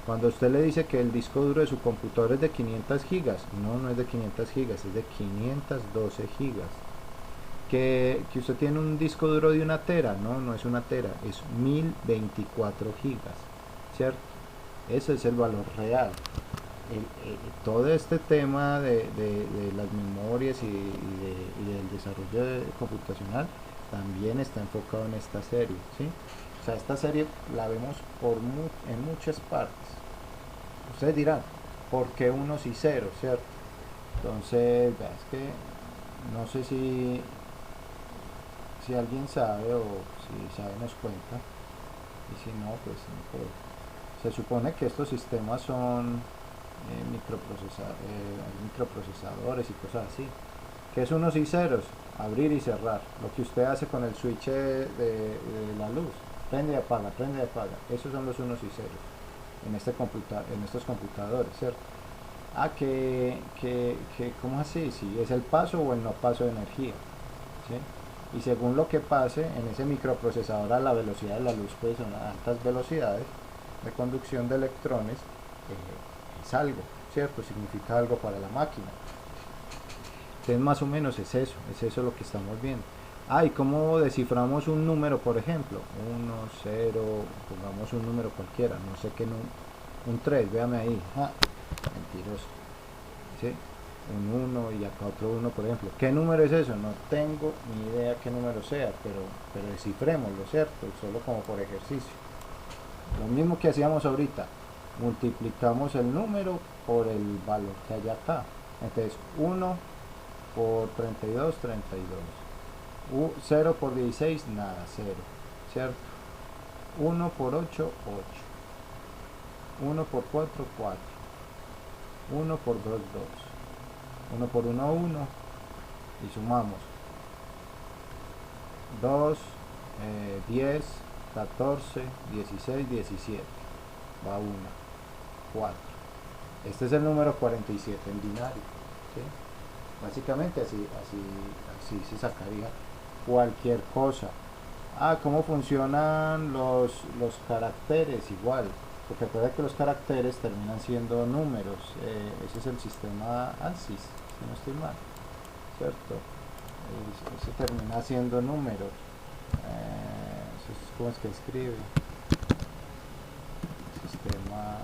Cuando usted le dice que el disco duro de su computador es de 500 gigas, no es de 500 gigas, es de 512 gigas. Que usted tiene un disco duro de 1 tera, no es 1 tera, es 1024 gigas, ¿cierto? Ese es el valor real. Todo este tema de las memorias y del desarrollo computacional también está enfocado en esta serie, ¿sí? O sea, esta serie la vemos en muchas partes. Ustedes dirán, ¿por qué unos y ceros, cierto? Entonces, es que no sé si alguien sabe o si sabe nos cuenta, y si no, pues no puedo. Se supone que estos sistemas son microprocesadores y cosas así. ¿Qué es unos y ceros? Abrir y cerrar. Lo que usted hace con el switch de la luz. Prende y apaga, prende y apaga. Esos son los unos y ceros en estos computadores, ¿cierto? ¿Cómo así? Si es el paso o el no paso de energía, ¿sí? Y según lo que pase en ese microprocesador a la velocidad de la luz, pues son altas velocidades de conducción de electrones, es algo, ¿cierto? Significa algo para la máquina. Entonces más o menos es eso lo que estamos viendo. ¿Y cómo desciframos un número, por ejemplo? 1, 0, pongamos un número cualquiera, no sé qué número, un 3, véame ahí, mentiroso, ¿sí? Un 1 y acá otro 1, por ejemplo. ¿Qué número es eso? No tengo ni idea qué número sea, pero descifrémoslo, ¿cierto? Solo como por ejercicio. Lo mismo que hacíamos ahorita, multiplicamos el número por el valor que hay acá. Entonces 1 por 32, 32. 0 por 16, nada, 0, ¿cierto? 1 por 8, 8. 1 por 4, 4. 1 por 2, 2. 1 por 1, 1. Y sumamos. 2, 10, 14, 16, 17. Va 1, 4. Este es el número 47 en binario. ¿Sí? Básicamente así se sacaría cualquier cosa. ¿Cómo funcionan los caracteres? Igual, porque recuerda que los caracteres terminan siendo números. Ese es el sistema ANSYS, si no estoy mal, ¿cierto? Ese termina siendo números. ¿Cómo es que escribe? Sistema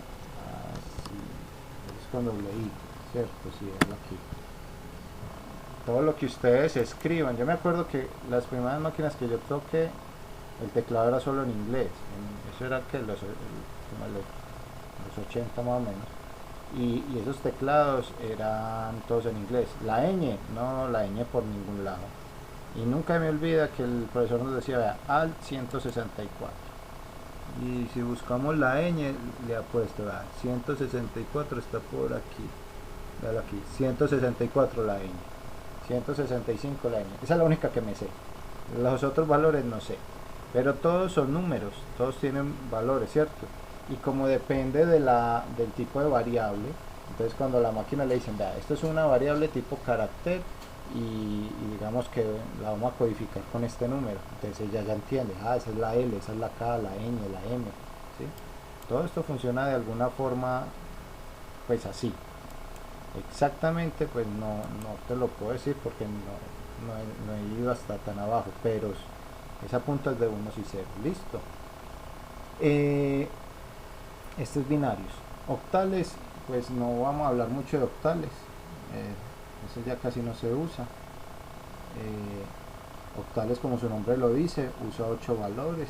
ANSYS, es con doble I, ¿cierto? Sí, es aquí. Todo lo que ustedes escriban. Yo me acuerdo que las primeras máquinas que yo toqué, el teclado era solo en inglés. Eso era que los 80 más o menos. Y esos teclados eran todos en inglés. La ñ, no la ñ por ningún lado. Y nunca me olvida que el profesor nos decía, vea, Alt 164. Y si buscamos la ñ, le ha puesto, vea, 164 está por aquí. Véalo aquí, 164 la ñ. 165 la ñ. Esa es la única que me sé. Los otros valores no sé. Pero todos son números, todos tienen valores, ¿cierto? Y como depende del tipo de variable, entonces cuando la máquina le dicen, vea, esto es una variable tipo carácter y digamos que la vamos a codificar con este número, entonces ella ya entiende, esa es la L, esa es la K, la N, la M, ¿sí? Todo esto funciona de alguna forma, pues así. Exactamente, pues no te lo puedo decir porque no he ido hasta tan abajo, pero esa punta es de unos y ceros. Listo. Estos es binarios. Octales, pues no vamos a hablar mucho de octales. Eso ya casi no se usa. Octales, como su nombre lo dice, usa 8 valores.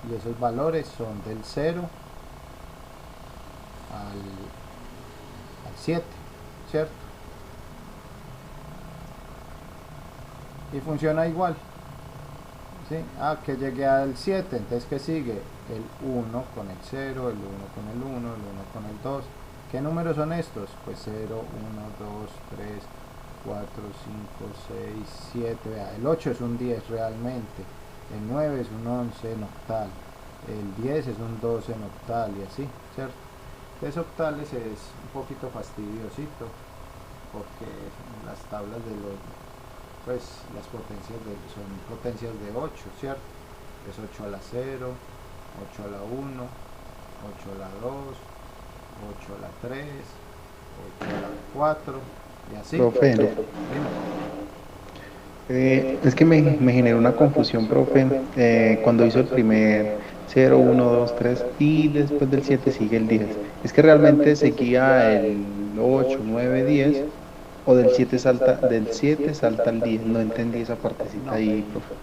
Y esos valores son del 0 al 7, ¿cierto? Y funciona igual, ¿sí? Que llegue al 7, entonces ¿qué sigue? El 1 con el 0, el 1 con el 1, el 1 con el 2. ¿Qué números son estos? Pues 0, 1, 2, 3, 4, 5, 6, 7. Vea, el 8 es un 10 realmente, el 9 es un 11 en octal, el 10 es un 12 en octal y así, ¿cierto? Entonces octales es un poquito fastidiosito porque las tablas de los, pues las potencias son potencias de 8, ¿cierto? Es 8 a la 0, 8 a la 1, 8 a la 2, 8 a la 3, 8 a la 4 y así. Profe, es que me generó una confusión, profe, cuando hizo el primer 0, 1, 2, 3 y después del 7 sigue el 10. Es que realmente seguía el 8, 9, 10 o del 7 salta al 10. No entendí esa partecita ahí, profe.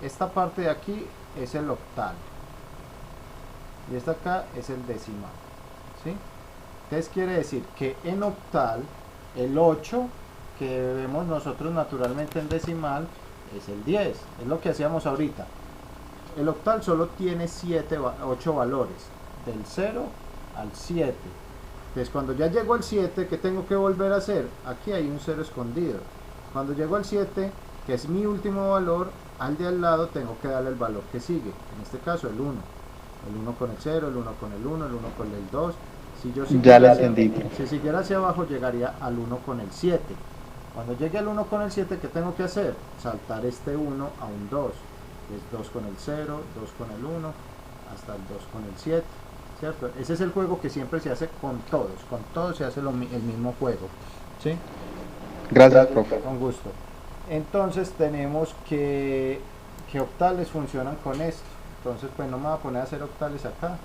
Esta parte de aquí es el octal y esta acá es el decimal, ¿sí? Entonces quiere decir que en octal el 8 que vemos nosotros naturalmente en decimal es el 10, es lo que hacíamos ahorita. El octal solo tiene 8 valores, del 0 al 7. Entonces cuando ya llegó al 7, ¿qué tengo que volver a hacer? Aquí hay un 0 escondido. Cuando llego al 7, que es mi último valor, al de al lado tengo que darle el valor que sigue, en este caso el 1. El 1 con el 0, el 1 con el 1, el 1 con el 2. Si yo ya lo entendí. Si siguiera hacia abajo llegaría al 1 con el 7. Cuando llegue al 1 con el 7, ¿qué tengo que hacer? Saltar este 1 a un 2. Es 2 con el 0, 2 con el 1, hasta el 2 con el 7, ¿cierto? Ese es el juego que siempre se hace con todos se hace el mismo juego, ¿sí? Gracias, profe. Con gusto. Entonces tenemos que octales funcionan con esto. Entonces pues no me voy a poner a hacer octales acá,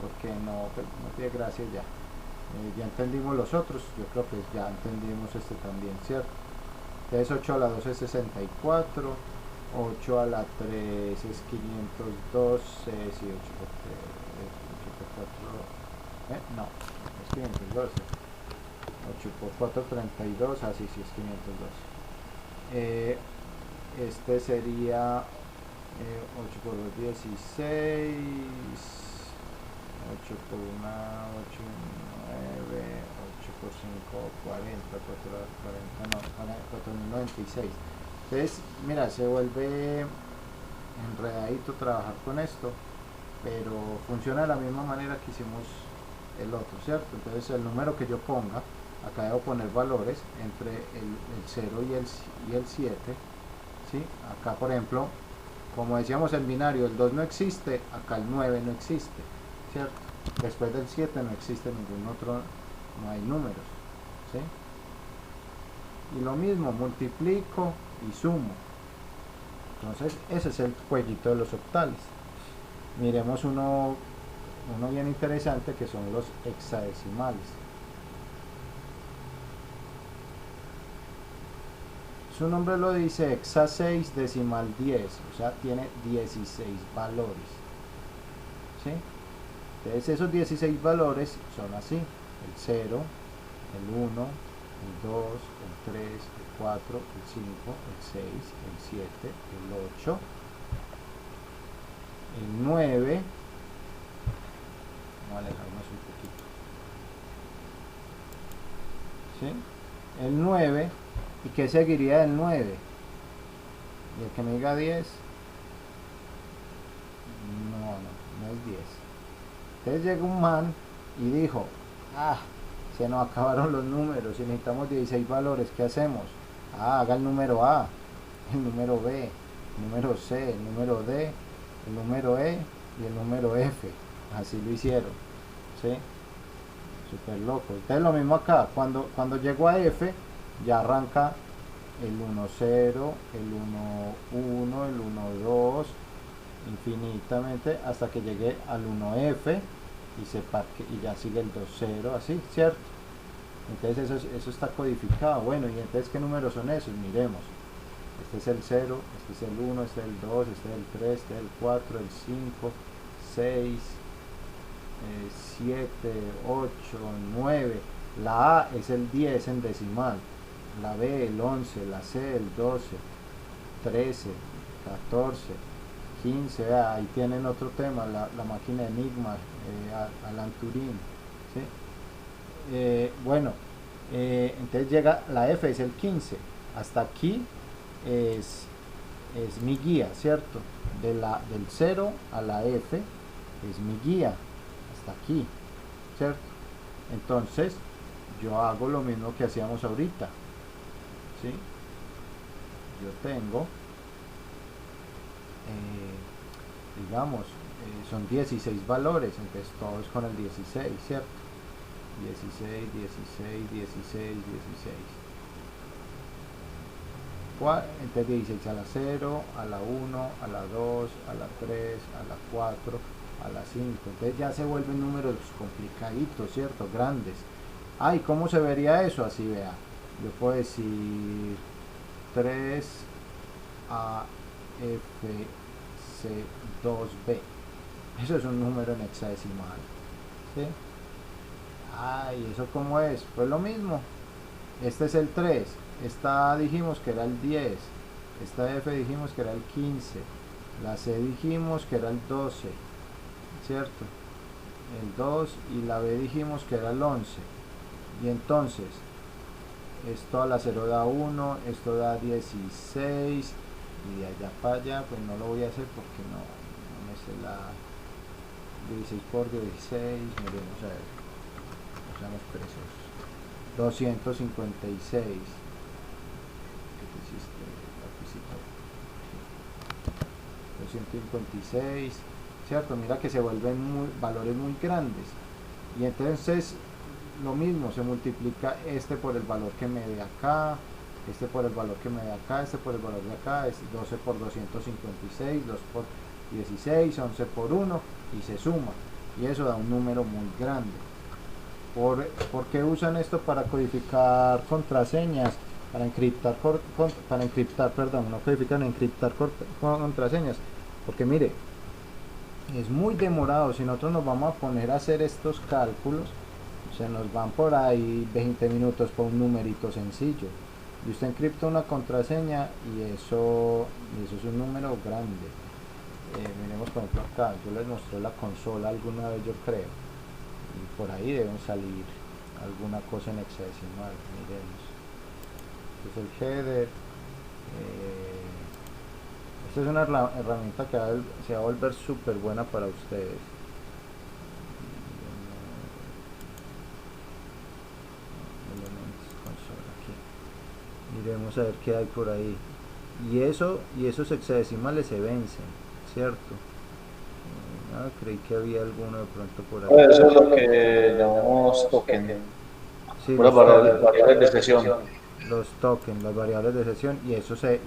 porque no tiene gracia ya. Ya entendimos los otros, yo creo que ya entendimos este también, ¿cierto? Entonces 8 a la 2 es 64, 8 a la 3 es 512, sí, 8 por 3, 8 por 4, no, es 512, 8 por 4, 32, así sí es 512. Este sería 8 por 2, 16, 8 por 1, 8, 9, 8 por 5, 40, 4, 40, no, 496. Entonces, mira, se vuelve enredadito trabajar con esto, pero funciona de la misma manera que hicimos el otro, ¿cierto? Entonces el número que yo ponga, acá debo poner valores entre el 0 y el 7, ¿sí? Acá, por ejemplo, como decíamos el binario, el 2 no existe, acá el 9 no existe, ¿cierto? Después del 7 no existe ningún otro, no hay números, ¿sí? Y lo mismo, multiplico y sumo. Entonces ese es el jueguito de los octales. Miremos uno bien interesante, que son los hexadecimales. Su nombre lo dice, hexa 6 decimal 10, o sea, tiene 16 valores, ¿sí? Entonces esos 16 valores son así: el 0, el 1, el 2, el 3, el 4, el 5, el 6, el 7, el 8, el 9. Vamos a alejarnos un poquito, ¿sí? El 9. ¿Y qué seguiría del 9? Y el que me diga 10, no es 10. Entonces llega un man y dijo, se nos acabaron los números y necesitamos 16 valores, ¿qué hacemos? Haga el número A, el número B, el número C, el número D, el número E y el número F. Así lo hicieron, ¿sí? Súper loco. Entonces lo mismo acá, cuando llego a F, ya arranca el 1, 0, el 1, 1, el 1, 2, infinitamente hasta que llegue al 1F y se parque y ya sigue el 2, 0, así, ¿cierto? Entonces eso está codificado. Bueno, y entonces ¿qué números son esos? Miremos. Este es el 0, este es el 1, este es el 2, este es el 3, este es el 4, el 5, 6, 7, 8, 9. La A es el 10 en decimal, la B el 11, la C el 12, 13, 14, 15. Ahí tienen otro tema, la máquina Enigma, Alan Turing, ¿sí? Bueno, entonces llega la F, es el 15. Hasta aquí es mi guía, ¿cierto? Del 0 a la F es mi guía, hasta aquí, ¿cierto? Entonces yo hago lo mismo que hacíamos ahorita, ¿sí? Yo tengo, digamos, son 16 valores, entonces todo es con el 16, ¿cierto? 16, 16, 16, 16. Entonces 16 a la 0, a la 1, a la 2, a la 3, a la 4, a la 5. Entonces ya se vuelven números complicaditos, ¿cierto? Grandes. ¿Y cómo se vería eso? Así, vea. Yo puedo decir 3 A F C 2B. Eso es un número en hexadecimal, ¿sí? ¿Y eso cómo es? Pues lo mismo. Este es el 3. Esta dijimos que era el 10. Esta F dijimos que era el 15. La C dijimos que era el 12, ¿cierto? El 2. Y la B dijimos que era el 11. Y entonces esto a la 0 da 1, esto da 16, y de allá para allá pues no lo voy a hacer porque no me sé la 16 por 16. Miremos a ver, usamos precios. 256. ¿Qué hiciste? 256, ¿cierto? Mira que se vuelven valores muy grandes. Y entonces lo mismo, se multiplica este por el valor que me dé acá, este por el valor que me dé acá, este por el valor de acá, es 12 por 256, 2 por 16, 11 por 1, y se suma. Y eso da un número muy grande. ¿Por qué usan esto? Para codificar contraseñas, para encriptar, no codifican, encriptar contraseñas. Porque mire, es muy demorado. Si nosotros nos vamos a poner a hacer estos cálculos, se nos van por ahí 20 minutos por un numerito sencillo. Y usted encripta una contraseña y eso es un número grande. Miremos por ejemplo acá, yo les mostré la consola alguna vez, yo creo, y por ahí deben salir alguna cosa en hexadecimal. Miremos, este es el header, Esta es una herramienta que se va a volver súper buena para ustedes. Elements console aquí. Miremos a ver qué hay por ahí. Y esos hexadecimales se vencen, ¿cierto? Creí que había alguno de pronto por ahí. Eso es lo que llamamos token. Sí, Las variables de sesión. Los tokens, las variables de sesión, y eso se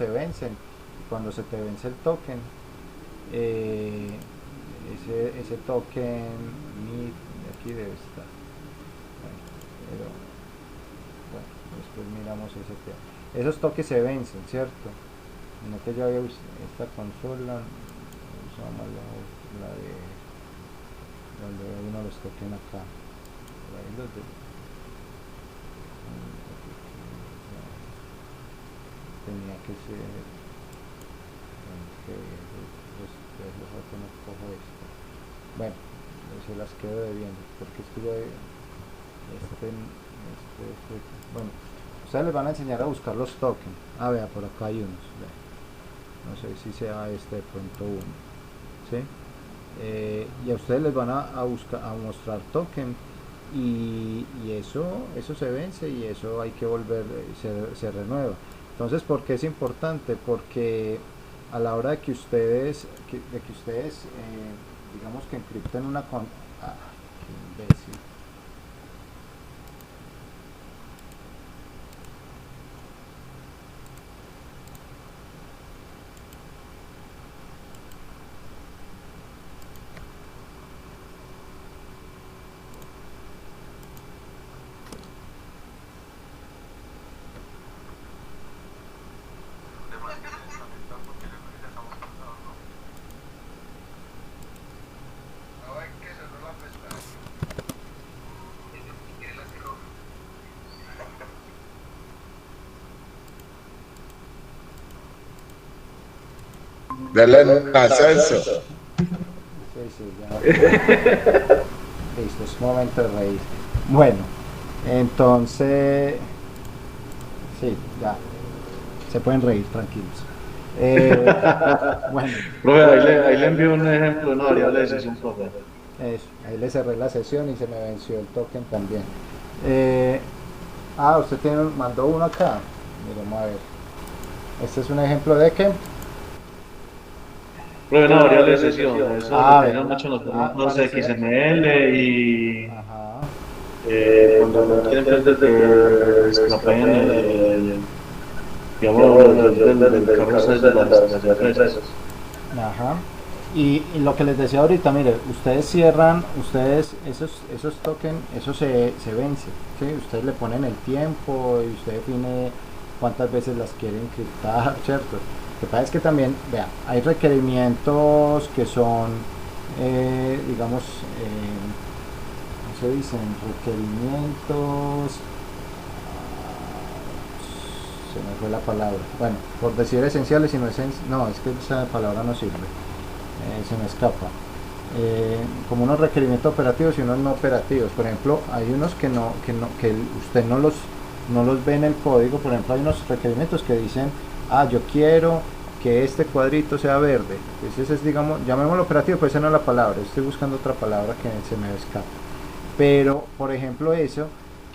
vencen. Y cuando se te vence el token, ese token aquí debe estar. Pero bueno, después miramos ese tema. Esos tokens se vencen, ¿cierto? No que yo había esta consola, usamos la de donde uno los token acá. Por ahí los de, tenía que ser cojo esto. Bueno, se las quedo debiendo porque es que yo bueno, ustedes les van a enseñar a buscar los tokens. Vea, por acá hay unos, vea. No sé si sea de pronto uno, ¿sí? Y a ustedes les van a mostrar token y eso se vence y eso hay que volver, se renueva. Entonces, ¿por qué es importante? Porque a la hora de que ustedes digamos que encripten una qué imbécil. Dale un ascenso. Sí, ya. Listo, es momento de reír. Bueno, entonces, sí, ya, se pueden reír, tranquilos. Bueno. Profe, ahí le envío un ejemplo de una variable de sesión, profe. Eso, ahí le cerré la sesión y se me venció el token también. Usted mandó uno acá. Miremos a ver. Este es un ejemplo de qué. Profe, una variable de sesión. Eso lo tienen mucho en los programas XML y cuando quieren que escapen digamos del carrusel de las empresas. Ajá. Y lo que les decía ahorita, mire, ustedes cierran, esos tokens, eso se vence, ¿sí? Ustedes le ponen el tiempo y usted define cuántas veces las quiere encriptar, ¿cierto? Lo que pasa es que también, vea, hay requerimientos que son, digamos, ¿cómo se dicen? Requerimientos, se me fue la palabra, bueno, por decir esenciales y no esenciales, no, es que esa palabra no sirve. Se me escapa, como unos requerimientos operativos y unos no operativos. Por ejemplo, hay unos que usted no los ve en el código. Por ejemplo, hay unos requerimientos que dicen, yo quiero que este cuadrito sea verde. Ese es, digamos, llamémoslo operativo, pues esa no es la palabra, estoy buscando otra palabra que se me escapa. Pero, por ejemplo, eso,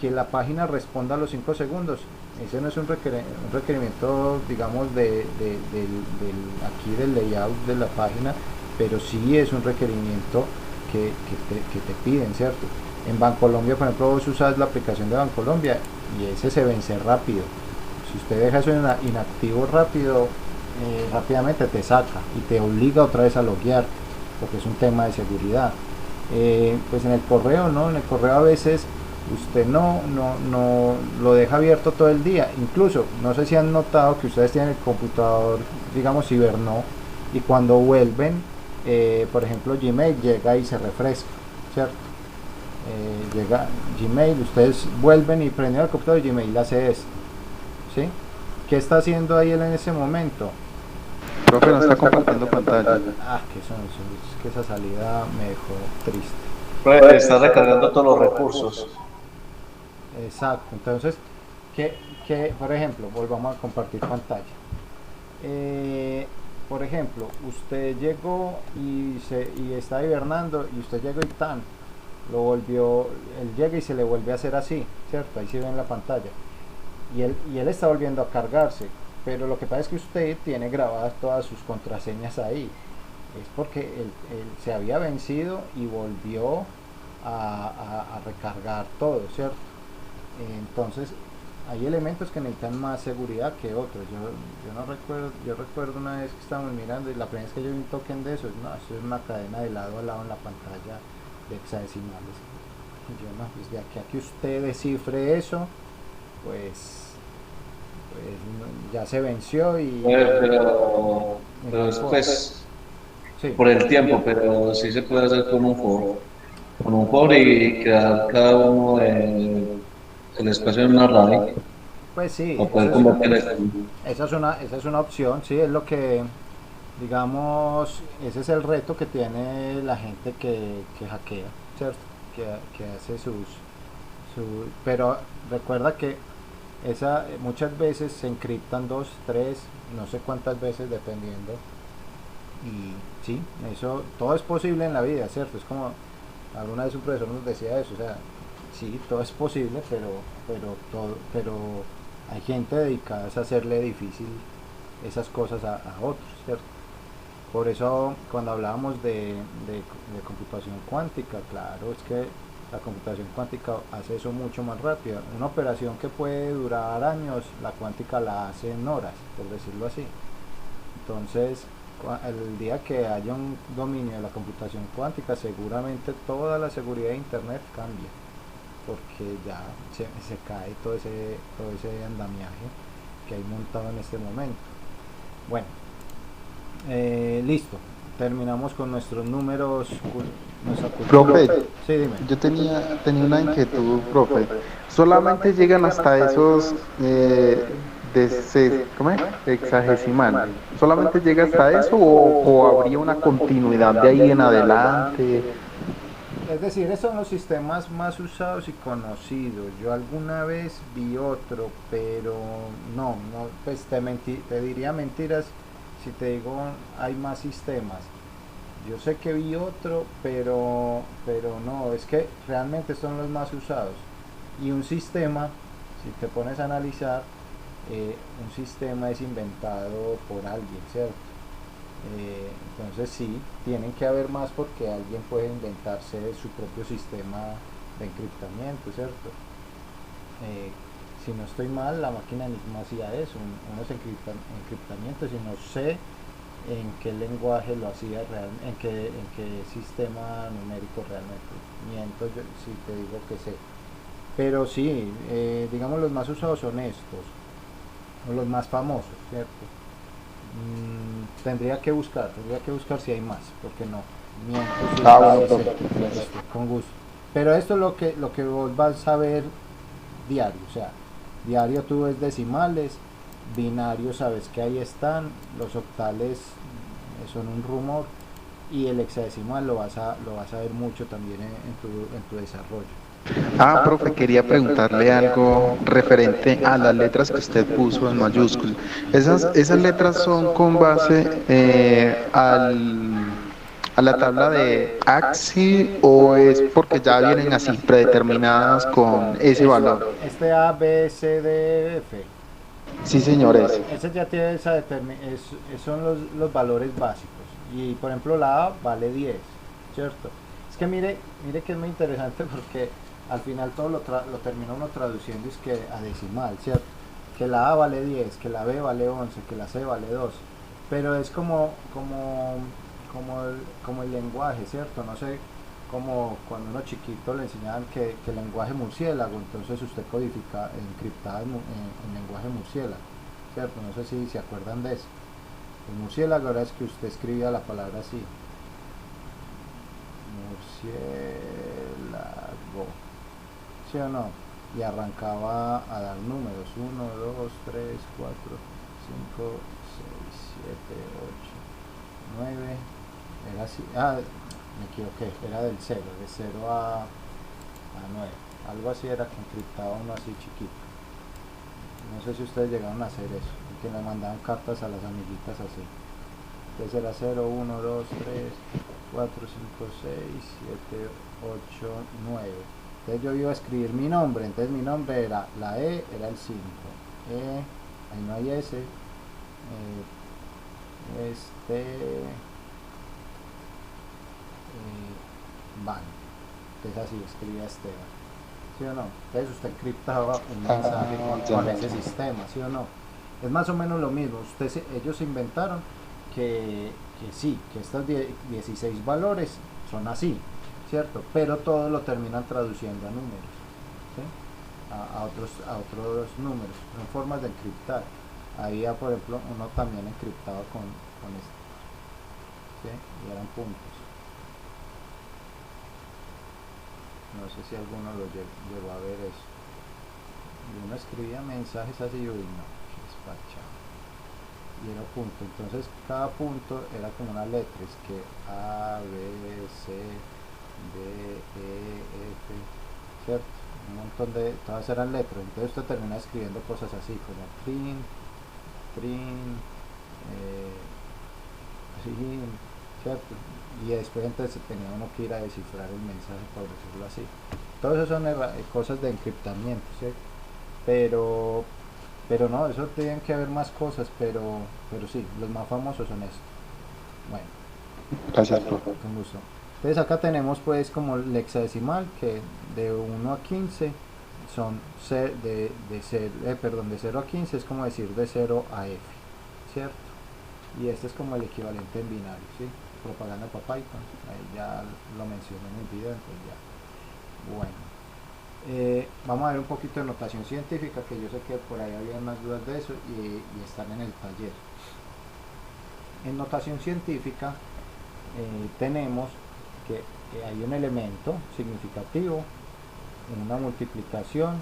que la página responda a los 5 segundos, ese no es un requerimiento, digamos, aquí del layout de la página, pero sí es un requerimiento que te piden, ¿cierto? En Bancolombia, por ejemplo, vos usas la aplicación de Bancolombia y ese se vence rápido. Si usted deja eso inactivo rápidamente te saca y te obliga otra vez a loguear, porque es un tema de seguridad. Pues en el correo, ¿no? En el correo a veces usted no lo deja abierto todo el día. Incluso, no sé si han notado que ustedes tienen el computador, digamos, hibernó, y cuando vuelven, por ejemplo, Gmail llega y se refresca, ¿cierto? Llega Gmail, ustedes vuelven y prenden el computador y Gmail hace esto, ¿sí? ¿Qué está haciendo ahí él en ese momento? Profe, no está compartiendo pantalla. Es que esa salida me dejó triste. Profe, está recargando todos los recursos. Exacto, entonces por ejemplo, volvamos a compartir pantalla. Por ejemplo, usted llegó y está hibernando y usted llegó y tan, él llega y se le vuelve a hacer así, ¿cierto? Ahí se ve en la pantalla. Y él está volviendo a cargarse, pero lo que pasa es que usted tiene grabadas todas sus contraseñas ahí. Es porque él se había vencido y volvió a recargar todo, ¿cierto? Entonces, hay elementos que necesitan más seguridad que otros. Yo recuerdo una vez que estábamos mirando y la primera vez que yo vi un token de esos, no, eso es una cadena de lado a lado en la pantalla de hexadecimales. Yo no, pues de aquí a que usted descifre eso, pues ya se venció y... Pero después, sí, por el tiempo, pero sí se puede hacer con un foro y quedar cada uno el espacio en una RAID, pues sí, o poder convertir esto. esa es una opción, sí, es lo que, digamos, ese es el reto que tiene la gente que hackea, ¿cierto? Que hace pero recuerda que muchas veces se encriptan 2, 3, no sé cuántas veces dependiendo, y sí, eso todo es posible en la vida, ¿cierto? Es como alguna vez un profesor nos decía eso, o sea, sí, todo es posible, pero hay gente dedicada a hacerle difícil esas cosas a otros, ¿cierto? Por eso cuando hablábamos de computación cuántica, claro, es que la computación cuántica hace eso mucho más rápido. Una operación que puede durar años, la cuántica la hace en horas, por decirlo así. Entonces, el día que haya un dominio de la computación cuántica, seguramente toda la seguridad de Internet cambia, porque ya se cae todo ese andamiaje que hay montado en este momento. Bueno, listo, terminamos con nuestros números, nuestra cultura. Profe, Sí, dime. yo tenía una inquietud, profe. ¿Solamente llegan hasta esos ¿cómo es? Hexagesimal? ¿Solamente llega hasta eso o habría una continuidad de ahí en adelante? Es decir, esos son los sistemas más usados y conocidos. Yo alguna vez vi otro, pero no, pues te diría mentiras si te digo hay más sistemas. Yo sé que vi otro, pero no, es que realmente son los más usados. Y un sistema, si te pones a analizar, un sistema es inventado por alguien, ¿cierto? Entonces sí, tienen que haber más porque alguien puede inventarse su propio sistema de encriptamiento, ¿cierto? Si no estoy mal, la máquina Enigma hacía eso, unos encriptamientos, y no sé en qué lenguaje lo hacía realmente, en qué sistema numérico realmente. Miento yo si te digo que sé. Pero sí, digamos los más usados son estos, o los más famosos, ¿cierto? Tendría que buscar si hay más, porque no, miento, sí, con gusto. Pero esto es lo que vos vas a ver diario, o sea, diario tú ves decimales, binarios sabes que ahí están, los octales son un rumor, y el hexadecimal lo vas a ver mucho también en tu desarrollo. Profe, quería preguntarle algo referente a las letras que usted puso en mayúsculas. ¿Esas letras son con base a la tabla de AXI o es porque ya vienen así predeterminadas con ese valor? Este A, B, C, D, F. Sí, señores. Ese ya tiene son los valores básicos. Y por ejemplo la A vale 10, ¿cierto? Es que mire que es muy interesante porque al final todo lo termina uno traduciendo es que a decimal, ¿cierto? Que la A vale 10, que la B vale 11, que la C vale 2. Pero es como el lenguaje, ¿cierto? No sé, como cuando uno chiquito le enseñaban que el lenguaje murciélago, entonces usted encriptaba en lenguaje murciélago, ¿cierto? No sé si se acuerdan de eso. El murciélago ahora es que usted escribía la palabra así. Murciélago. ¿Sí o no? Y arrancaba a dar números. 1, 2, 3, 4, 5, 6, 7, 8, 9. Era así. Me equivoqué. Era del 0. De 0 a 9. Algo así era que encriptaba uno así chiquito. No sé si ustedes llegaron a hacer eso, que le mandaban cartas a las amiguitas así. Entonces era 0, 1, 2, 3, 4, 5, 6, 7, 8, 9. Entonces yo iba a escribir mi nombre, entonces mi nombre era, la E era el 5, ahí no hay S, van. Entonces así escribía Esteban, ¿sí o no? Entonces usted encriptaba un mensaje con ese sistema, ¿sí o no? Es más o menos lo mismo. Ellos inventaron que sí, que estos 16 valores son así, ¿cierto? Pero todo lo terminan traduciendo a números, ¿sí? a otros números, son formas de encriptar. Había, por ejemplo, uno también encriptado con esto, ¿sí? Y eran puntos. No sé si alguno lo llegó a ver eso. Y uno escribía mensajes así y no, despachado. Y era punto. Entonces cada punto era como una letra, es que A, B, C, D, E, F, ¿cierto? Un montón de, todas eran letras. Entonces usted termina escribiendo cosas así como print, ¿cierto? Y después entonces tenía uno que ir a descifrar el mensaje, por decirlo así. Todo eso son cosas de encriptamiento, ¿cierto? Pero no, eso tienen que haber más cosas, pero sí, los más famosos son estos. Bueno, Gracias, profe. con gusto. Entonces acá tenemos pues como el hexadecimal, que de 1 a 15 son de 0 a 15 es como decir de 0 a F, ¿cierto? Y este es como el equivalente en binario, ¿sí? Propaganda para Python, ahí ya lo mencioné en el video, entonces ya. Bueno, vamos a ver un poquito de notación científica, que yo sé que por ahí había más dudas de eso y están en el taller. En notación científica tenemos que hay un elemento significativo, una multiplicación,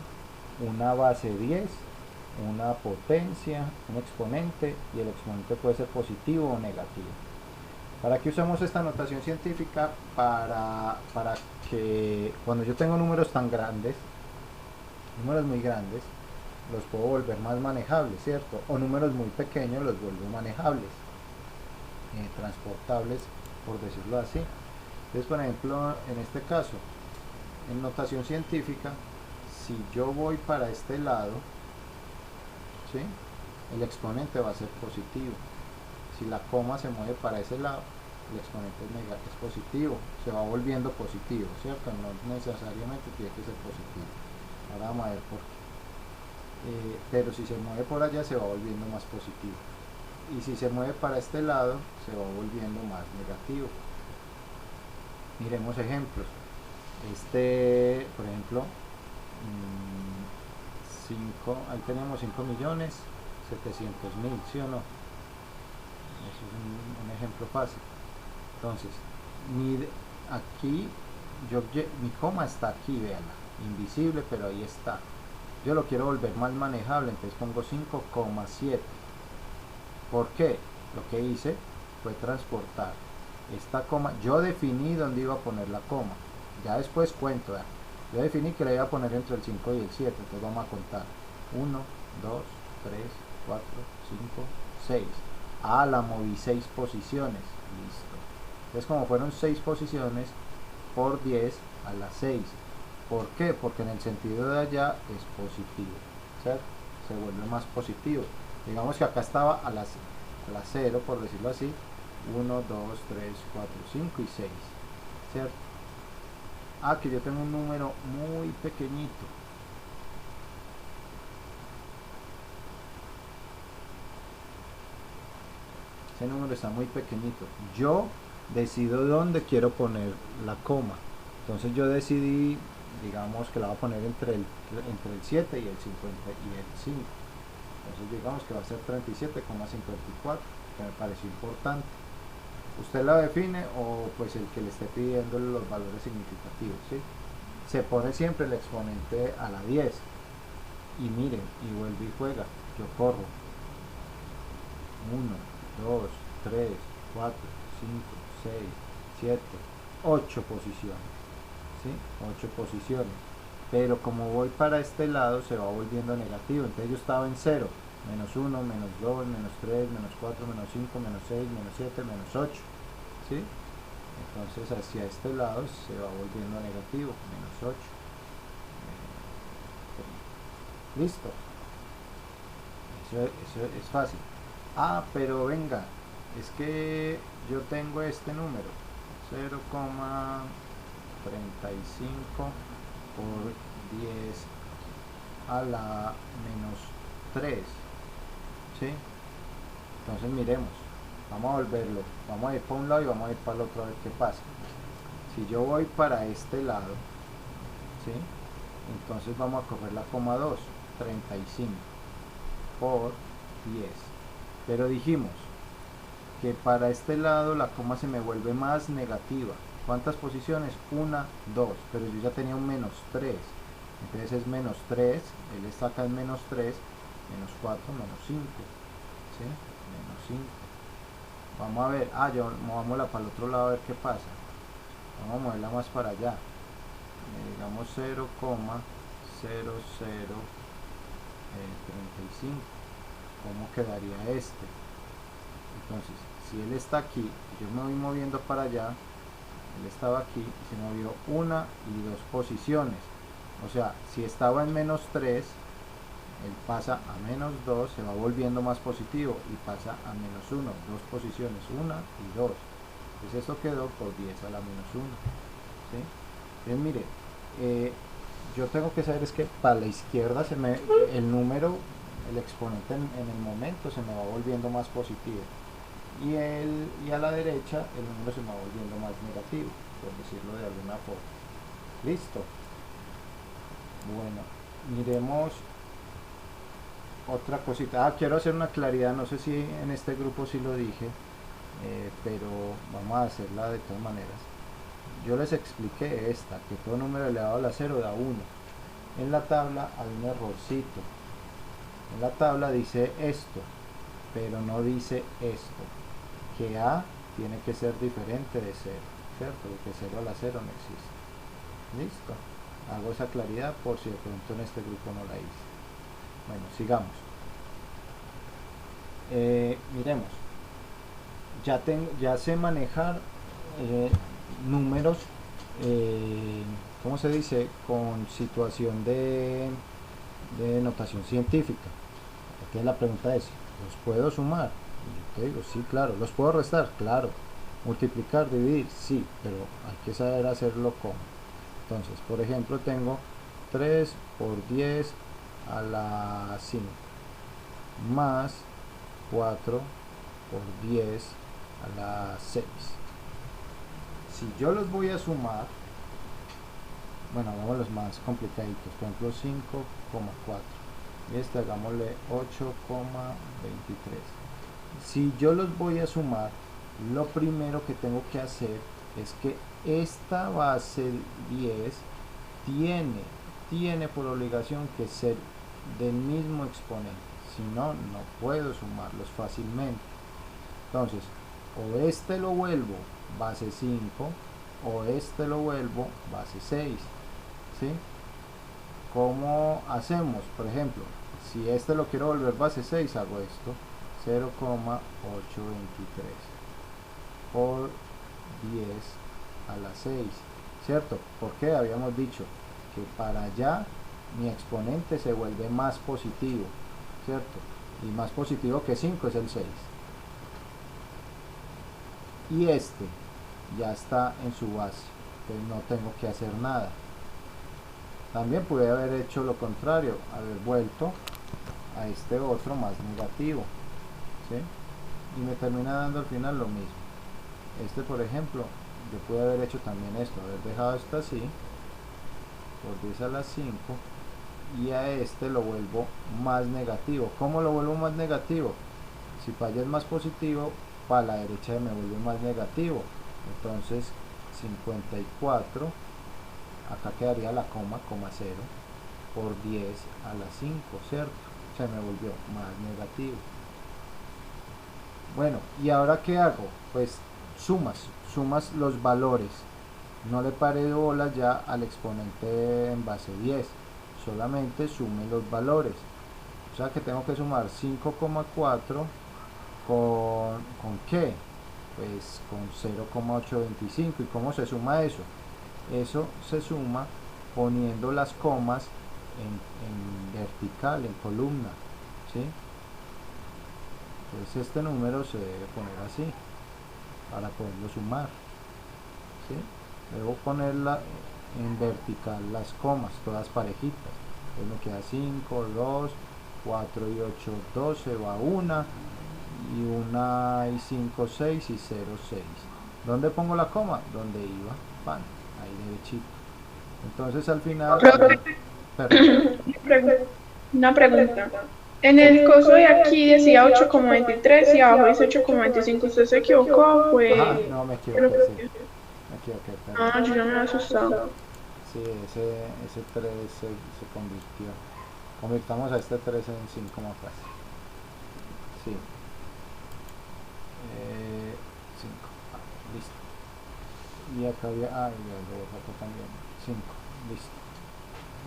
una base 10, una potencia, un exponente, y el exponente puede ser positivo o negativo. ¿Para qué usamos esta notación científica? Para que cuando yo tengo números tan grandes, números muy grandes, los puedo volver más manejables, ¿cierto? O números muy pequeños los vuelvo manejables, transportables, por decirlo así. Entonces, por ejemplo, en este caso, en notación científica, si yo voy para este lado, ¿sí? El exponente va a ser positivo. Si la coma se mueve para ese lado, el exponente es positivo, se va volviendo positivo, ¿cierto? No necesariamente tiene que ser positivo. Ahora vamos a ver por qué. Pero si se mueve por allá, se va volviendo más positivo. Y si se mueve para este lado, se va volviendo más negativo. Miremos ejemplos. Por ejemplo, ahí tenemos 5.700.000, ¿sí o no? Eso es un ejemplo fácil. Entonces, aquí, mi coma está aquí, véanla, invisible, pero ahí está. Yo lo quiero volver más manejable, entonces pongo 5,7. ¿Por qué? Lo que hice fue transportar esta coma. Yo definí dónde iba a poner la coma. Ya después cuento, ¿eh? Yo definí que la iba a poner entre el 5 y el 7, entonces vamos a contar. 1, 2, 3, 4, 5, 6. La moví 6 posiciones, listo. Entonces como fueron 6 posiciones por 10 a las 6. ¿Por qué? Porque en el sentido de allá es positivo, ¿cierto? Se vuelve más positivo. Digamos que acá estaba a las 0, por decirlo así. 1, 2, 3, 4, 5 y 6, ¿cierto? Que yo tengo un número muy pequeñito. Ese número está muy pequeñito. Yo decido dónde quiero poner la coma. Entonces yo decidí, digamos que la voy a poner entre el 7 y el 50 y el 5. Entonces digamos que va a ser 37,54, que me pareció importante. Usted la define o pues el que le esté pidiendo los valores significativos, ¿sí? Se pone siempre el exponente a la 10. Y miren, y vuelve y juega. Yo corro. 1, 2, 3, 4, 5, 6, 7, 8 posiciones, ¿sí? 8 posiciones. pero como voy para este lado se va volviendo negativo. Entonces yo estaba en 0, menos 1, menos 2, menos 3, menos 4, menos 5, menos 6, menos 7, menos 8, ¿sí? Entonces hacia este lado se va volviendo negativo, menos 8. Listo. Eso es fácil. Ah, pero venga, es que yo tengo este número, 0,35 por 10 a la menos 3, ¿sí? Entonces miremos, vamos a volverlo, vamos a ir para un lado y vamos a ir para el otro a ver qué pasa. Si yo voy para este lado, ¿sí? Entonces vamos a coger la coma 2, 35 por 10, pero dijimos que para este lado la coma se me vuelve más negativa. ¿Cuántas posiciones? 1, 2, pero yo ya tenía un menos 3, entonces es menos 3, él está acá en menos 3, menos 4, menos 5, ¿sí? Menos 5. Vamos a ver, yo movámosla para el otro lado a ver qué pasa. Vamos a moverla más para allá, digamos 0,0035. ¿Cómo quedaría este? Entonces, si él está aquí y yo me voy moviendo para allá, él estaba aquí y se movió 1 y 2 posiciones. O sea, si estaba en menos 3, él pasa a menos 2, se va volviendo más positivo y pasa a menos 1, 2 posiciones, 1 y 2. Entonces eso quedó por 10 a la menos 1, ¿sí? Entonces mire, yo tengo que saber es que para la izquierda el número, el exponente en el momento se me va volviendo más positivo y a la derecha el número se me va volviendo más negativo, por decirlo de alguna forma. Listo. Bueno, miremos otra cosita. Quiero hacer una claridad, no sé si en este grupo sí lo dije, pero vamos a hacerla de todas maneras. Yo les expliqué que todo número elevado a la 0 da 1. En la tabla hay un errorcito. En la tabla dice esto, pero no dice esto, que A tiene que ser diferente de 0, ¿cierto? Porque 0 a la 0 no existe. Listo. Hago esa claridad por si de pronto en este grupo no la hice. Bueno, sigamos. Miremos. Ya sé manejar números, ¿cómo se dice? Con situación de notación científica. Aquí la pregunta es, ¿los puedo sumar? Y yo te digo, sí, claro. ¿Los puedo restar? Claro. ¿Multiplicar, dividir? Sí, pero hay que saber hacerlo con. Entonces, por ejemplo, tengo 3 por 10 a la 5 más 4 por 10 a la 6. Si yo los voy a sumar, bueno, hagamos los más complicaditos, por ejemplo 5,4 y este hagámosle 8,23. Si yo los voy a sumar, lo primero que tengo que hacer es que esta base 10 tiene por obligación que ser del mismo exponente, si no, no puedo sumarlos fácilmente. Entonces, o este lo vuelvo base 5 o este lo vuelvo base 6, ¿sí? ¿Cómo hacemos? Por ejemplo, si este lo quiero volver base 6, hago esto, 0,823 por 10 a la 6, ¿cierto? Porque habíamos dicho que para allá mi exponente se vuelve más positivo, ¿cierto? Y más positivo que 5 es el 6. Y este ya está en su base, entonces no tengo que hacer nada. También pude haber hecho lo contrario, haber vuelto a este otro más negativo, ¿sí? Y me termina dando al final lo mismo. Este, por ejemplo, yo pude haber hecho también esto, haber dejado esto así, por 10 a la 5, y a este lo vuelvo más negativo. ¿Cómo lo vuelvo más negativo? Si para allá es más positivo, para la derecha me vuelve más negativo. Entonces 54, acá quedaría la coma 0 por 10 a la 5, ¿cierto? Se me volvió más negativo. Bueno, ¿y ahora qué hago? Pues sumas los valores. No le pare bolas ya al exponente en base 10, solamente sume los valores. O sea que tengo que sumar 5,4 ¿con qué? Pues con 0,825. ¿Y cómo se suma eso? Eso se suma poniendo las comas en vertical, en columna, ¿sí? Entonces este número se debe poner así para poderlo sumar, ¿sí? Debo ponerla en vertical las comas, todas parejitas. Entonces me queda 5, 2, 4 y 8, 12, va 1 y 1 y 5, 6 y 0, 6. ¿Dónde pongo la coma? Donde iba, pan, ahí derechito. Entonces al final, perdón. Una pregunta. En el coso de aquí decía 8,23 y abajo dice 8,25. ¿Usted se equivocó? Fue... No, me equivoqué, sí. Me equivoqué, perdón. Ah, yo ya me había asustado. Sí, ese 3 se convirtió. Convirtamos a este 3 en 5 más fácil. Sí. 5. Listo. Y acá había... Ah, y el otro también. 5. Listo.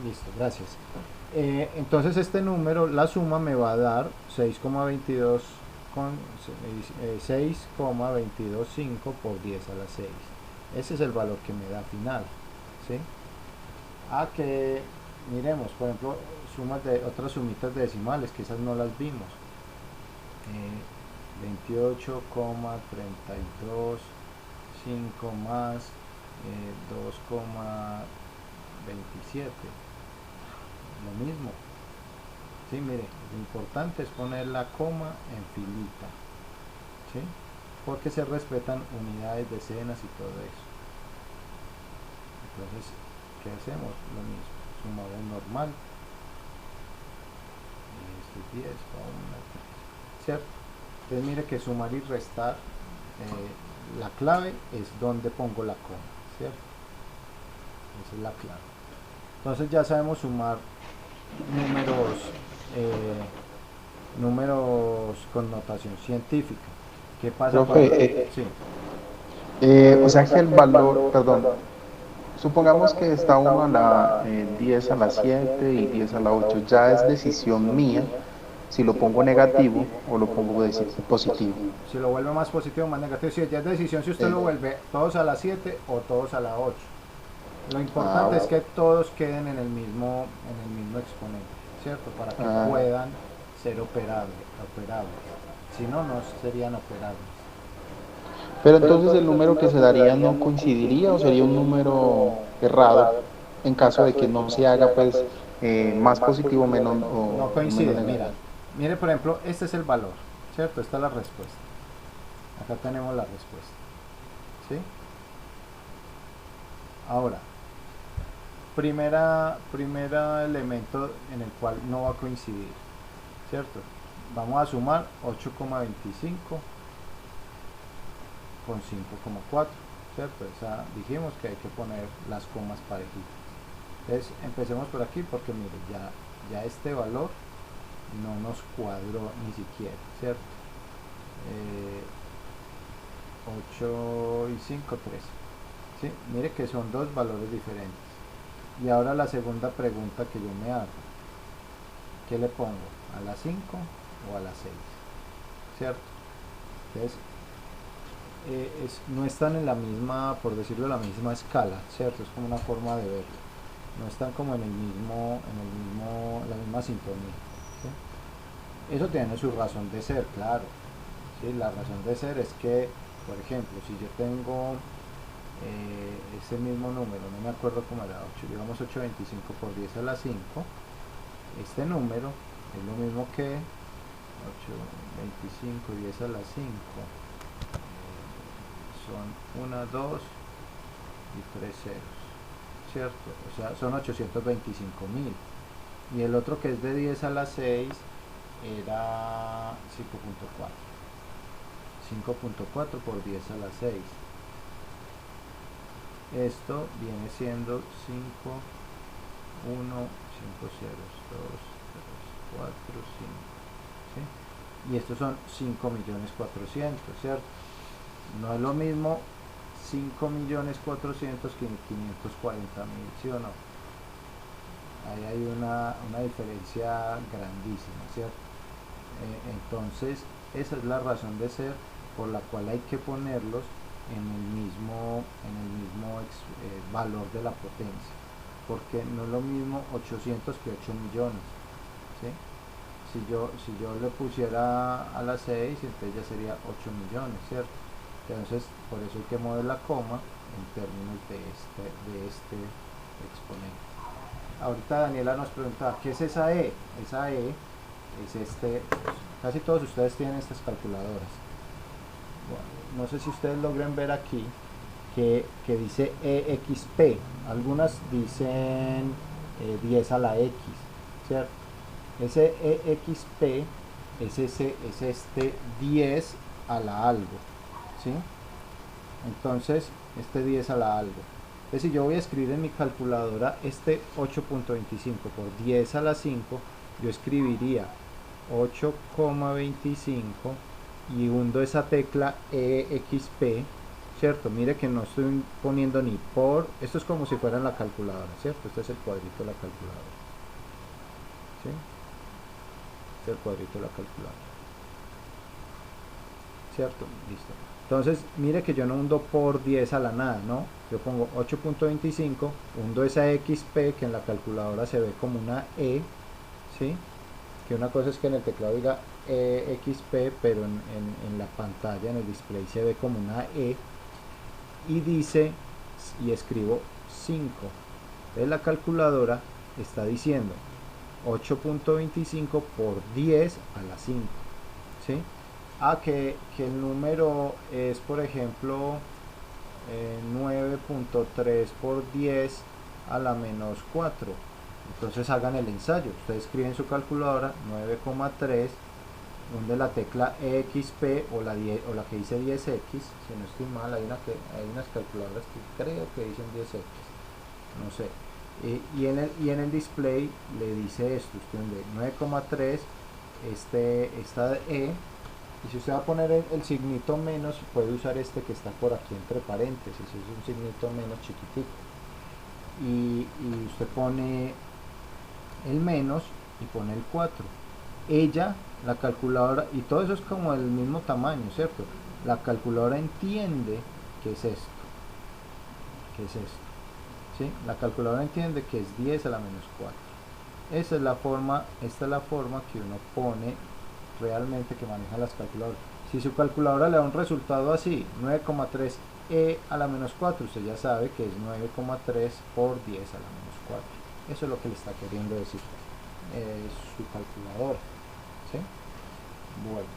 Listo, gracias. Entonces este número, la suma me va a dar 6,22 con 6,225 por 10 a la 6. Ese es el valor que me da final, ¿sí? Que miremos, por ejemplo, sumas de otras sumitas de decimales, que esas no las vimos. 28,32, 5 más 2,27. Lo mismo, sí, mire, lo importante es poner la coma en filita, ¿sí? Porque se respetan unidades, decenas y todo eso. Entonces, ¿qué hacemos? Lo mismo, sumamos normal. Esto es 10 para 1, ¿cierto? Entonces mire que sumar y restar, la clave es donde pongo la coma, ¿cierto? Esa es la clave. Entonces ya sabemos sumar números con notación científica. ¿Qué pasa? Profe, sí. O sea que el valor, perdón, supongamos que está uno a la 10 a la 7 y 10 a la 8, ya es decisión mía si lo pongo negativo o lo pongo positivo. Si lo vuelve más positivo o más negativo, si ya es decisión si usted lo vuelve todos a la 7 o todos a la 8. Lo importante es que todos queden en el mismo exponente, ¿cierto? Para que puedan ser operables. Si no, no serían operables. Pero entonces el número que se daría no coincidiría o sería un número errado en caso de que no se haga pues más positivo menos o no coincide. Menos mire por ejemplo, este es el valor, ¿cierto? Esta es la respuesta. Acá tenemos la respuesta, ¿sí? Ahora, primera elemento en el cual no va a coincidir, ¿cierto? Vamos a sumar 8,25 con 5,4, ¿cierto? Dijimos que hay que poner las comas parejitas. Entonces empecemos por aquí porque mire, ya este valor no nos cuadró ni siquiera, ¿cierto? 8 y 5, 13. ¿Sí? Mire que son dos valores diferentes. Y ahora la segunda pregunta que yo me hago, ¿qué le pongo? ¿A la 5 o a la 6? ¿Cierto? Entonces no están en la misma, por decirlo, la misma escala, ¿cierto? Es como una forma de verlo. No están como en la misma sintonía, ¿sí? Eso tiene su razón de ser, claro, ¿sí? La razón de ser es que, por ejemplo, si yo tengo ese mismo número, no me acuerdo cómo era, 8, digamos 8,25 por 10 a la 5, este número es lo mismo que 8,25 10 a la 5, son 1, 2 y 3 ceros, ¿cierto? O sea, son 825.000. Y el otro que es de 10 a la 6 era 5.4. 5.4 por 10 a la 6. Esto viene siendo 5, 1, 5 ceros, 2, 3, 4, 5. ¿Sí? Y estos son 5.400.000, ¿cierto? No es lo mismo 5.400.540.000, ¿sí o no? Ahí hay una diferencia grandísima, ¿cierto? Entonces, esa es la razón de ser por la cual hay que ponerlos en el mismo valor de la potencia, porque no es lo mismo 800 que 8 millones, ¿sí? Si yo le pusiera a la 6, entonces ya sería 8 millones, ¿cierto? Entonces, por eso hay que mover la coma en términos de este exponente. Ahorita Daniela nos preguntaba, ¿qué es esa E? Esa E es casi todos ustedes tienen estas calculadoras. Bueno, no sé si ustedes logren ver aquí que dice EXP. Algunas dicen 10 a la X, ¿cierto? Ese EXP es este 10 a la algo, ¿sí? Entonces, este 10 a la algo. Entonces, si yo voy a escribir en mi calculadora este 8.25 por 10 a la 5, yo escribiría 8,25 y hundo esa tecla EXP, ¿cierto? Mire que no estoy poniendo ni por, esto es como si fuera en la calculadora, ¿cierto? Este es el cuadrito de la calculadora, ¿sí? Este es el cuadrito de la calculadora, ¿cierto? Listo. Entonces, mire que yo no hundo por 10 a la nada, ¿no? Yo pongo 8.25, hundo esa XP que en la calculadora se ve como una E, ¿sí? Que una cosa es que en el teclado diga XP, pero en la pantalla, en el display, se ve como una E, y dice, y escribo 5. Entonces la calculadora está diciendo 8.25 por 10 a la 5, ¿sí? Que el número es, por ejemplo, 9.3 por 10 a la menos 4. Entonces hagan el ensayo. Ustedes escriben su calculadora 9,3, hunde la tecla EXP o la que dice 10X, si no estoy mal, hay unas calculadoras que creo que dicen 10X, no sé. Y en el display le dice esto, usted hunde 9,3, esta E. Y si usted va a poner el signito menos, puede usar este que está por aquí entre paréntesis, es un signito menos chiquitico. Y usted pone el menos y pone el 4. La calculadora, y todo eso es como el mismo tamaño, ¿cierto? La calculadora entiende que es esto. ¿Qué es esto? ¿Sí? La calculadora entiende que es 10 a la menos 4. Esta es la forma que uno pone realmente, que maneja las calculadoras. Si su calculadora le da un resultado así, 9,3 e a la menos 4, usted ya sabe que es 9,3 por 10 a la menos 4. Eso es lo que le está queriendo decir su calculadora, ¿sí? Bueno,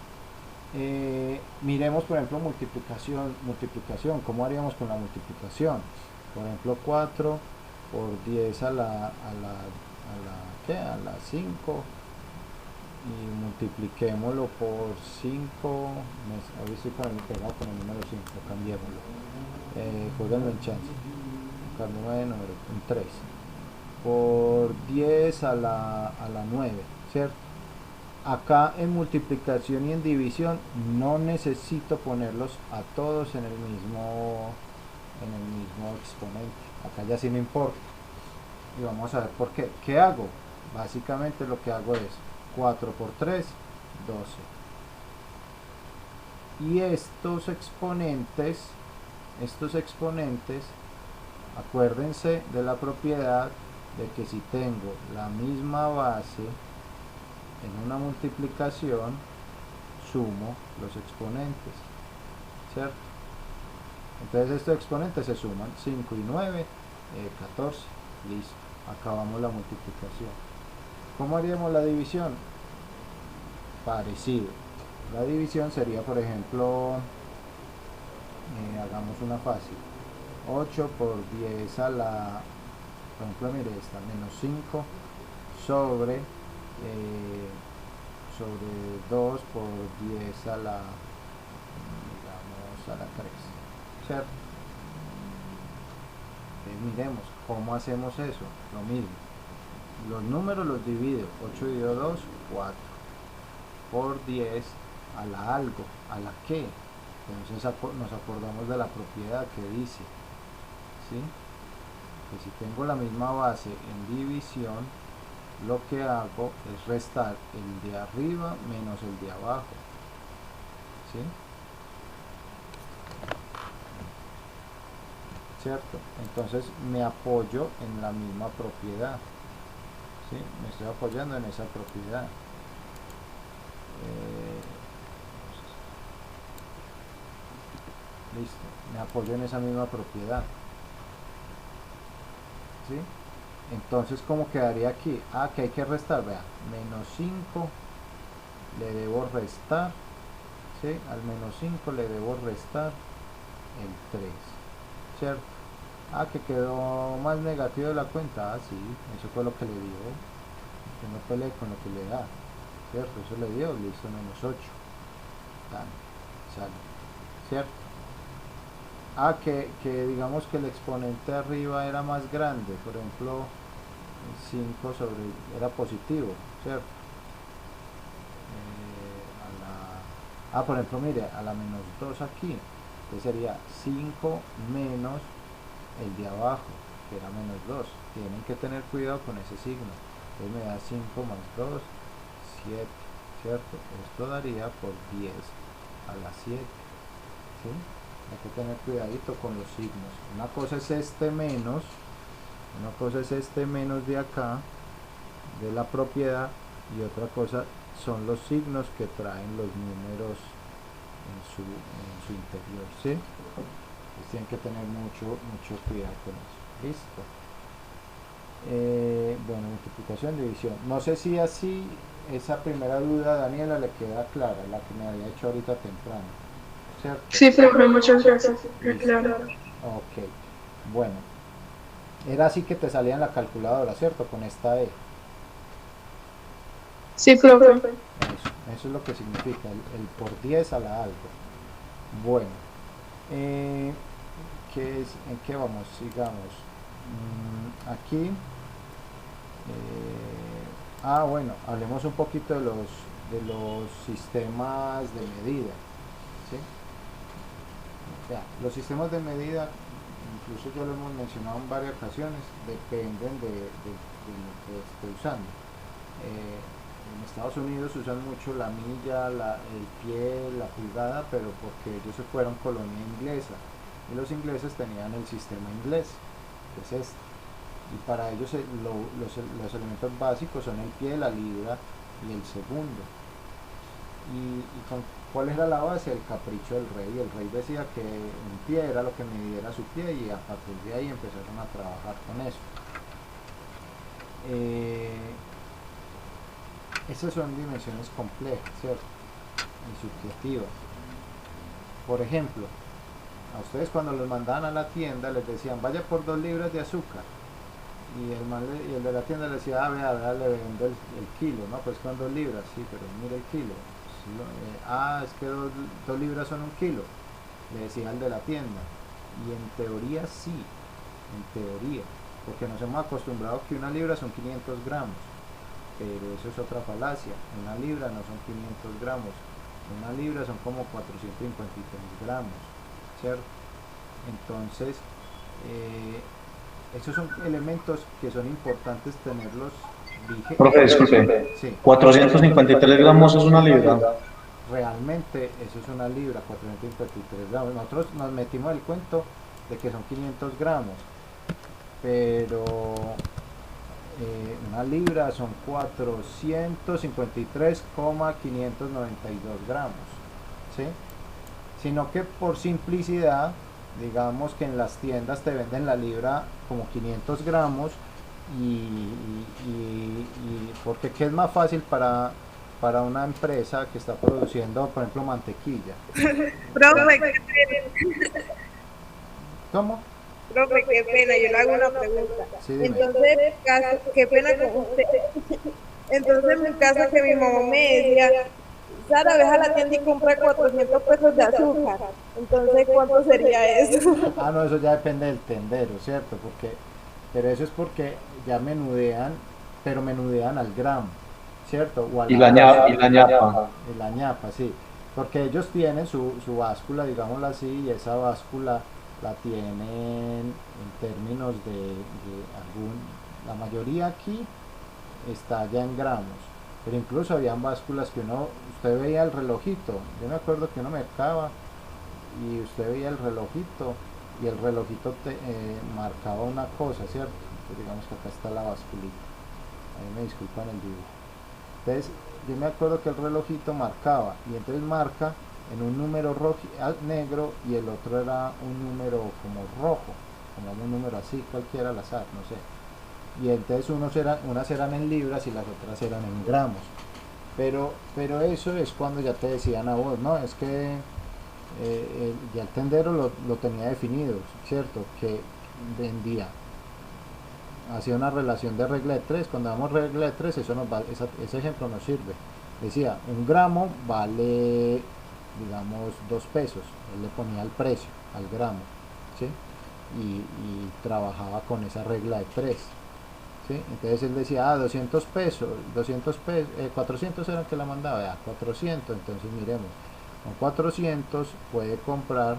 miremos por ejemplo multiplicación. ¿Cómo haríamos con la multiplicación? Por ejemplo, 4 por 10 a la 5, y multipliquémoslo por 5. Hoy estoy pegado con el número 5, cambiémoslo, jueguenlo en chance, en 3 por 10 a la 9, ¿cierto? Acá en multiplicación y en división no necesito ponerlos a todos en el mismo exponente. Acá ya sí me importa. Y vamos a ver por qué. ¿Qué hago? Básicamente lo que hago es 4 por 3, 12. Y estos exponentes, acuérdense de la propiedad de que si tengo la misma base en una multiplicación, sumo los exponentes, ¿cierto? Entonces estos exponentes se suman, 5 y 9, 14, listo, acabamos la multiplicación. ¿Cómo haríamos la división? Parecido. La división sería, por ejemplo, hagamos una fácil, 8 por 10 a la, por ejemplo, mire esta, menos 5 sobre 2 por 10 a la, digamos, a la 3, ¿cierto? Miremos cómo hacemos eso. Lo mismo, los números los divido, 8 dividido 2, 4 por 10 a la algo, a la que, Entonces nos acordamos de la propiedad que dice, ¿sí? Que si tengo la misma base en división, lo que hago es restar el de arriba menos el de abajo, ¿sí? ¿Cierto? Entonces me apoyo en la misma propiedad, ¿sí? Me estoy apoyando en esa propiedad. Listo, me apoyo en esa misma propiedad, ¿sí? Entonces, ¿cómo quedaría aquí? Ah, que hay que restar, vea, menos 5 le debo restar, ¿sí? Al menos 5 le debo restar el 3, ¿cierto? Ah, que quedó más negativo de la cuenta. Ah, sí, eso fue lo que le dio. Que no peleé con lo que le da, ¿cierto? Eso le dio, listo, menos 8. Tan, sale, ¿cierto? Ah, que digamos que el exponente arriba era más grande, por ejemplo, 5 sobre, era positivo, ¿cierto? Por ejemplo, mire, a la menos 2 aquí, que sería 5 menos el de abajo, que era menos 2. Tienen que tener cuidado con ese signo. Entonces me da 5 más 2, 7, ¿cierto? Esto daría por 10 a la 7, ¿sí? Hay que tener cuidadito con los signos. Una cosa es este menos de acá, de la propiedad, y otra cosa son los signos que traen los números en su interior, ¿sí? Entonces tienen que tener mucho cuidado con eso. Listo. Bueno, multiplicación, división. No sé si así esa primera duda, Daniela, le queda clara, la que me había hecho ahorita temprano, ¿cierto? Sí, profe, muchas gracias. Claro. Ok, bueno, era así que te salía en la calculadora, ¿cierto? Con esta E. Sí, profe. Eso es lo que significa el por 10 a la algo. Bueno, ¿en qué vamos? Sigamos. Aquí, bueno, hablemos un poquito de los sistemas de medida, ¿sí? Ya, los sistemas de medida, incluso ya lo hemos mencionado en varias ocasiones, dependen de lo que esté usando. En Estados Unidos usan mucho la milla, el pie, la pulgada, pero porque ellos se fueron colonia inglesa y los ingleses tenían el sistema inglés, que es este, y para ellos los elementos básicos son el pie, la libra y el segundo. ¿Cuál era la base? El capricho del rey. El rey decía que un pie era lo que midiera su pie, y a partir de ahí empezaron a trabajar con eso. Esas son dimensiones complejas, ¿cierto? Y subjetivas. Por ejemplo, a ustedes cuando los mandaban a la tienda les decían, vaya por 2 libras de azúcar, y el de la tienda le decía, vea, le vendo el kilo, ¿no? Pues con 2 libras, sí, pero mire el kilo. Es que 2 libras son 1 kilo, le decía al de la tienda. Y en teoría sí, en teoría, porque nos hemos acostumbrado que 1 libra son 500 gramos, pero eso es otra falacia. 1 libra no son 500 gramos, 1 libra son como 453 gramos, ¿cierto? Entonces, esos son elementos que son importantes tenerlos vigentes. Profe, disculpe, sí. 453 gramos es 1 libra. Realmente eso es 1 libra, 453 gramos. Nosotros nos metimos el cuento de que son 500 gramos, pero 1 libra son 453,592 gramos, ¿sí? Sino que por simplicidad, digamos que en las tiendas te venden la libra como 500 gramos y porque ¿qué es más fácil para una empresa que está produciendo, por ejemplo, mantequilla? Profe, ¿Cómo? profe, qué pena, yo le hago una pregunta. Sí, dime. Entonces, qué pena con usted. Entonces, en mi caso, que mi mamá me decía, Sara, ve a la tienda y compra 400 pesos de azúcar. Entonces, ¿cuánto sería eso? No, eso ya depende del tendero, ¿cierto? Pero eso es porque ya menudean, pero menudean al gramo, ¿cierto? O a Y la ñapa. La ñapa, sí. porque ellos tienen su báscula, digámoslo así, y esa báscula la tienen en términos la mayoría aquí está ya en gramos, pero incluso habían básculas que usted veía el relojito, yo me acuerdo que uno mercaba y usted veía el relojito y el relojito marcaba una cosa, ¿cierto? Entonces digamos que acá está la basculita, ahí me disculpan el dibujo. Entonces yo me acuerdo que el relojito marcaba, y entonces marca en un número negro y el otro era un número como rojo, como un número así, cualquiera al azar, no sé. Y entonces unas eran en libras y las otras eran en gramos. Pero eso es cuando ya te decían a vos, no, es que ya el tendero lo tenía definido, ¿cierto? Que vendía, hacía una relación de regla de 3. Cuando damos regla de 3, ese ejemplo nos sirve. Decía, un gramo vale, digamos, 2 pesos. Él le ponía el precio al gramo, ¿sí? Y trabajaba con esa regla de 3, ¿sí? Entonces él decía, 200 pesos, 400 eran que la mandaba, 400, entonces miremos, con 400 puede comprar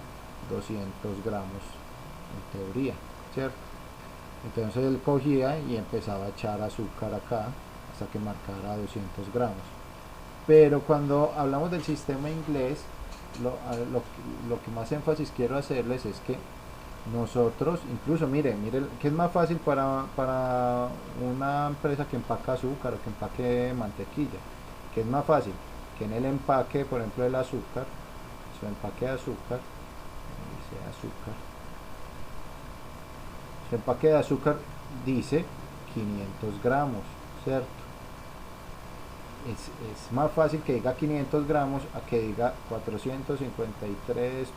200 gramos, en teoría, ¿cierto? Entonces él cogía y empezaba a echar azúcar acá hasta que marcara 200 gramos. Pero cuando hablamos del sistema inglés, lo que más énfasis quiero hacerles es que nosotros, incluso miren, que es más fácil para una empresa que empaca azúcar o que empaque mantequilla, que es más fácil que en el empaque, por ejemplo, el azúcar, su empaque de azúcar, dice azúcar, su empaque de azúcar dice 500 gramos, ¿cierto? Es más fácil que diga 500 gramos a que diga 453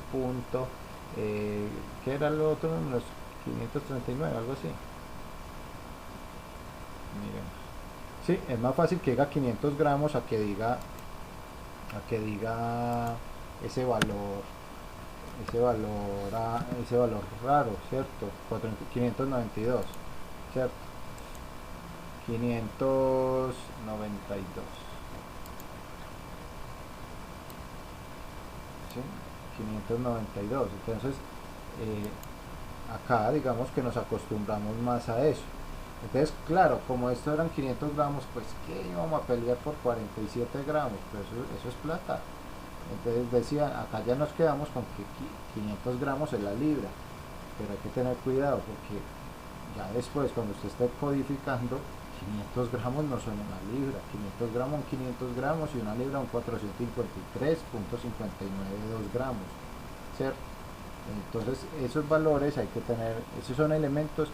¿qué era lo otro? Los 539, algo así. Miremos. Sí, es más fácil que diga 500 gramos a que diga ese valor raro, ¿cierto? 592, ¿cierto? 592. ¿Sí? 592. Entonces, acá digamos que nos acostumbramos más a eso. Entonces, claro, como esto eran 500 gramos, pues ¿qué íbamos a pelear por 47 gramos? Pues eso es plata. Entonces decía, acá ya nos quedamos con que 500 gramos es la libra, pero hay que tener cuidado porque ya después cuando usted esté codificando, 500 gramos no son una libra, 500 gramos son 500 gramos y una libra son 453.592 gramos, ¿cierto? Entonces esos valores hay que tener, esos son elementos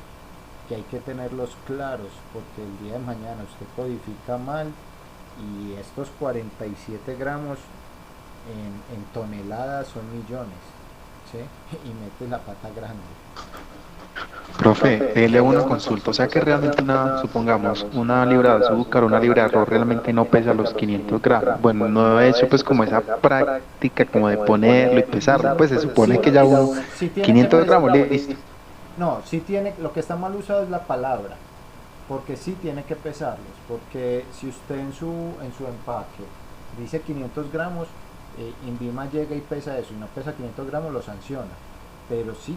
que hay que tenerlos claros, porque el día de mañana usted codifica mal y estos 47 gramos en toneladas son millones, ¿sí? Y mete la pata grande. Profe, le hago una consulta, o sea que realmente supongamos, una libra de azúcar, una libra de arroz realmente no pesa los 500 gramos. Bueno, no he hecho pues como esa práctica como de ponerlo y pesarlo, pues se supone que ya uno, 500 gramos, listo. No, sí tiene, lo que está mal usado es la palabra, porque sí tiene que pesarlos, porque si usted en su empaque dice 500 gramos, INVIMA llega y pesa eso, y no pesa 500 gramos, lo sanciona. Pero sí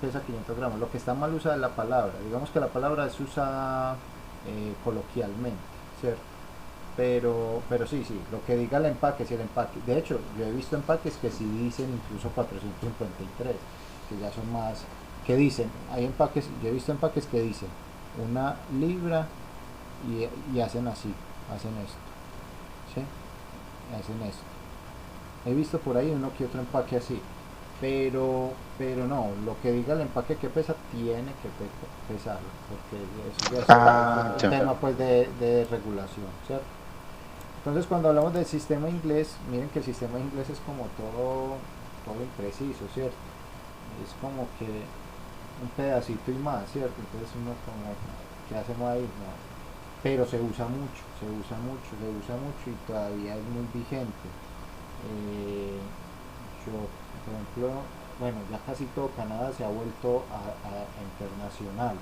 pesa 500 gramos. Lo que está mal usada es la palabra. Digamos que la palabra es usada coloquialmente, ¿cierto? Pero sí, lo que diga el empaque, si el empaque, de hecho, yo he visto empaques que sí dicen incluso 453, que ya son más, que dicen, hay empaques, yo he visto empaques que dicen una libra y hacen así, hacen esto, ¿sí? Hacen esto. He visto por ahí uno que otro empaque así. Pero no, lo que diga el empaque que pesa tiene que pesarlo, porque eso ya es un tema pues de regulación, ¿cierto? Entonces cuando hablamos del sistema inglés, miren que el sistema inglés es como todo impreciso, ¿cierto? Es como que un pedacito y más, ¿cierto? Entonces uno como, ¿qué hacemos ahí? No. Pero se usa mucho y todavía es muy vigente. Por ejemplo, bueno, ya casi todo Canadá se ha vuelto a internacional,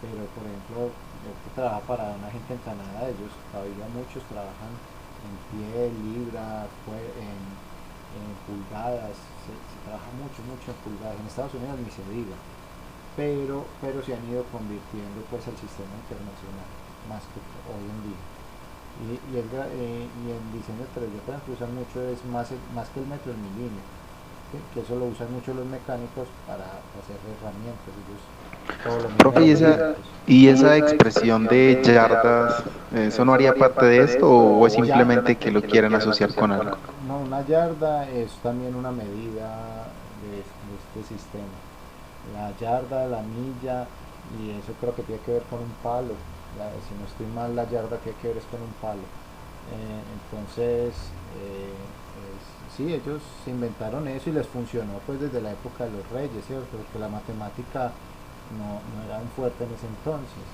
pero por ejemplo, yo que trabajo para una gente en Canadá, ellos todavía muchos trabajan en pie, libra, en pulgadas, se trabaja mucho, mucho en pulgadas, en Estados Unidos ni se diga, pero se han ido convirtiendo pues al sistema internacional, más que hoy en día. Y el diseño 3D para usar mucho es más que el metro, el milímetro, ¿sí? Que eso lo usan mucho los mecánicos para hacer herramientas, ellos todo lo Profe, miden ¿y los milímetros. esa expresión de yardas, eso no haría parte de esto o es simplemente que lo quieren asociar con algo? No, una yarda es también una medida de este sistema. La yarda, la milla, y eso creo que tiene que ver con un palo. Si no estoy mal, la yarda tiene que ver es con un palo. Entonces, sí, ellos se inventaron eso y les funcionó pues desde la época de los reyes, ¿cierto? Porque la matemática no era un fuerte en ese entonces.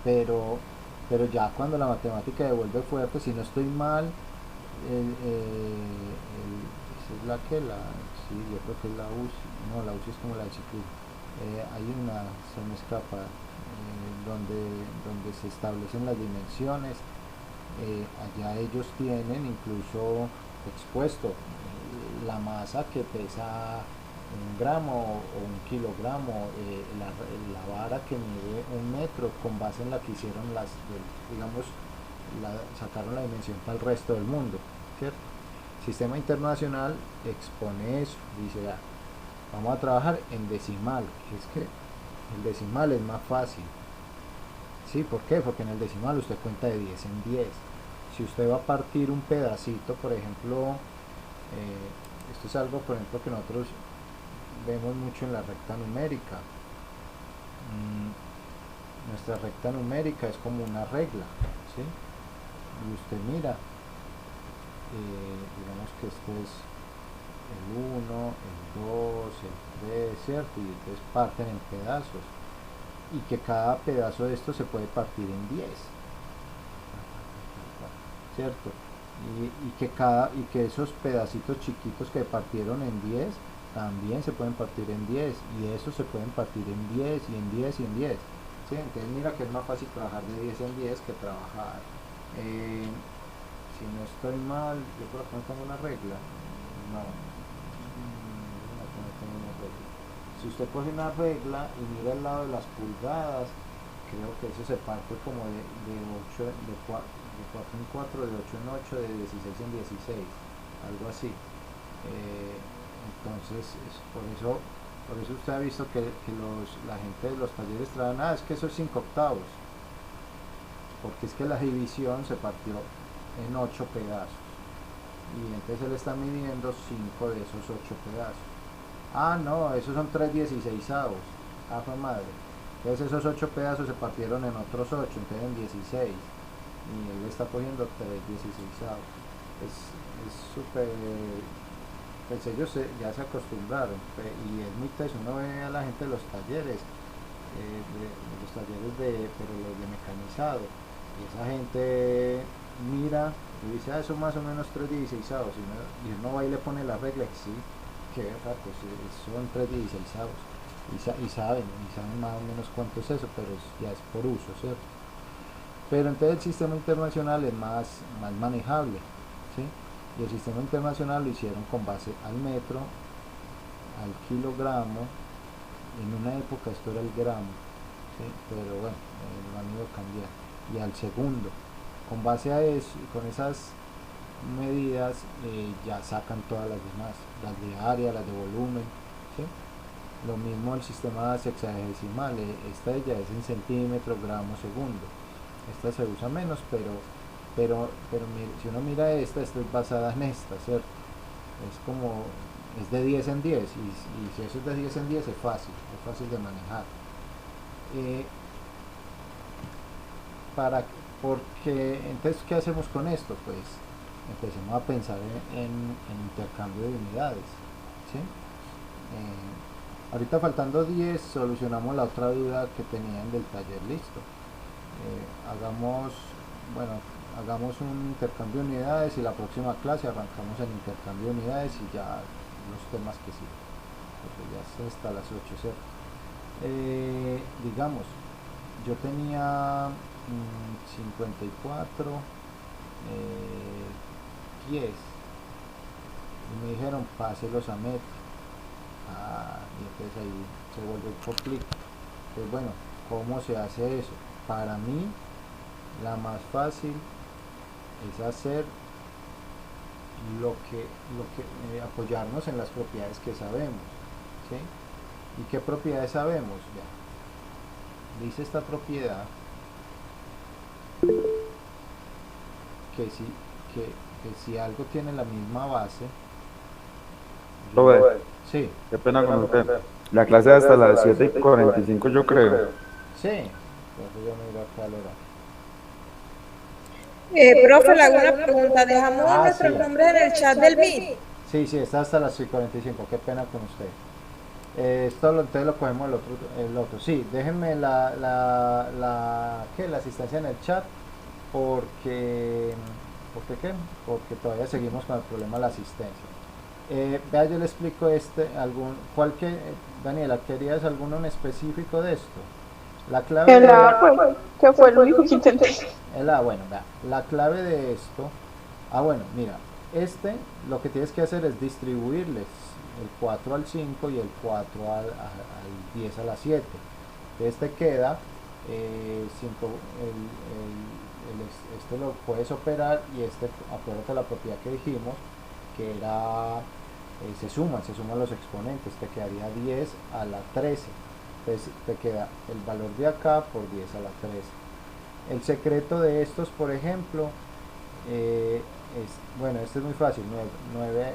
Pero ya cuando la matemática devuelve fuerte, si no estoy mal, esa es sí, yo creo que es la UCI, no, la UCI es como la de ciclismo. Hay una, se me escapa, donde se establecen las dimensiones, allá ellos tienen incluso expuesto la masa que pesa 1 gramo o 1 kilogramo, la vara que mide 1 metro, con base en la que hicieron digamos, sacaron la dimensión para el resto del mundo, ¿cierto? Sistema internacional expone eso, dice, vamos a trabajar en decimal, que es que el decimal es más fácil. ¿Sí? ¿Por qué? Porque en el decimal usted cuenta de 10 en 10. Si usted va a partir un pedacito, por ejemplo, esto es algo, por ejemplo, que nosotros vemos mucho en la recta numérica. Nuestra recta numérica es como una regla, ¿sí? Y usted mira, digamos que esto es el 1, el 2, el 3, ¿cierto? Y entonces parten en pedazos. Y que cada pedazo de esto se puede partir en 10, ¿cierto? Y que esos pedacitos chiquitos que partieron en 10 también se pueden partir en 10, y esos se pueden partir en 10 y en 10 y en 10, ¿sí? Entonces mira que es más fácil trabajar de 10 en 10 que trabajar, si no estoy mal, yo por acá no tengo una regla, no tengo una regla. Si usted coge una regla y mira el lado de las pulgadas, creo que eso se parte como de 8, de 4 en 4, de 8 en 8, de 16 en 16, algo así. Entonces, por eso usted ha visto que la gente de los talleres traen, es que eso es 5 octavos, porque es que la división se partió en 8 pedazos, y entonces él está midiendo 5 de esos 8 pedazos. No, esos son 3/16avos. Fue madre. Entonces esos 8 pedazos se partieron en otros 8, entonces en 16. Y él está cogiendo 3/16avos. Es súper. Pues ellos ya se acostumbraron. Y es muy teso. Uno ve a la gente de los talleres, pero los de mecanizado. Y esa gente mira y dice, eso más o menos 3/16avos. Y uno va y le pone la regla y sí. Que pues son 3/16avos y saben más o menos cuánto es eso, pero ya es por uso, ¿cierto? Pero entonces el sistema internacional es más manejable, ¿sí? Y el sistema internacional lo hicieron con base al metro, al kilogramo. En una época esto era el gramo, ¿sí? Pero bueno, lo han ido cambiando, y al segundo. Con base a eso, con esas medidas, ya sacan todas las demás, las de área, las de volumen, ¿sí? Lo mismo el sistema sexagesimal, esta ya es en centímetros, gramos, segundo. Esta se usa menos, pero si uno mira esta es basada en esta, ¿cierto? Es de 10 en 10, y si eso es de 10 en 10 es fácil de manejar. Porque entonces, ¿qué hacemos con esto? Pues empecemos a pensar en intercambio de unidades, ¿sí? Ahorita faltando 10 solucionamos la otra duda que tenían del taller, listo. Hagamos un intercambio de unidades, y la próxima clase arrancamos el intercambio de unidades y ya los temas que siguen, porque ya es hasta las 8, ¿cierto? Digamos, yo tenía 54 pies, y me dijeron páselos a Met. Y entonces ahí se vuelve un conflicto. Pues bueno, ¿cómo se hace eso? Para mí, la más fácil es hacer apoyarnos en las propiedades que sabemos, ¿sí? ¿Y qué propiedades sabemos? Ya. Dice esta propiedad que si algo tiene la misma base, Robert, sí, qué pena con usted. La clase es hasta las 7:45 yo creo. sí, entonces yo miro acá el horario. Profe, le hago una pregunta. Dejamos nuestros Sí. nombres en el chat del Meet. Sí, está hasta las 6:45, qué pena con usted. Entonces lo cogemos el otro. Sí, déjenme la asistencia en el chat porque porque todavía seguimos con el problema de la asistencia. Vea, yo le explico Daniela, ¿querías alguno en específico de esto? La clave El A, pues, que fue lo único que intenté. bueno, vea, la clave de esto, bueno, mira, lo que tienes que hacer es distribuirles el 4 al 5 y el 4 al 10 a la 7. Entonces te queda 5, este lo puedes operar y acuérdate la propiedad que dijimos, que era, se suman los exponentes, te quedaría 10 a la 13. Entonces te queda el valor de acá por 10 a la 13. El secreto de estos, por ejemplo, bueno, este es muy fácil, 9,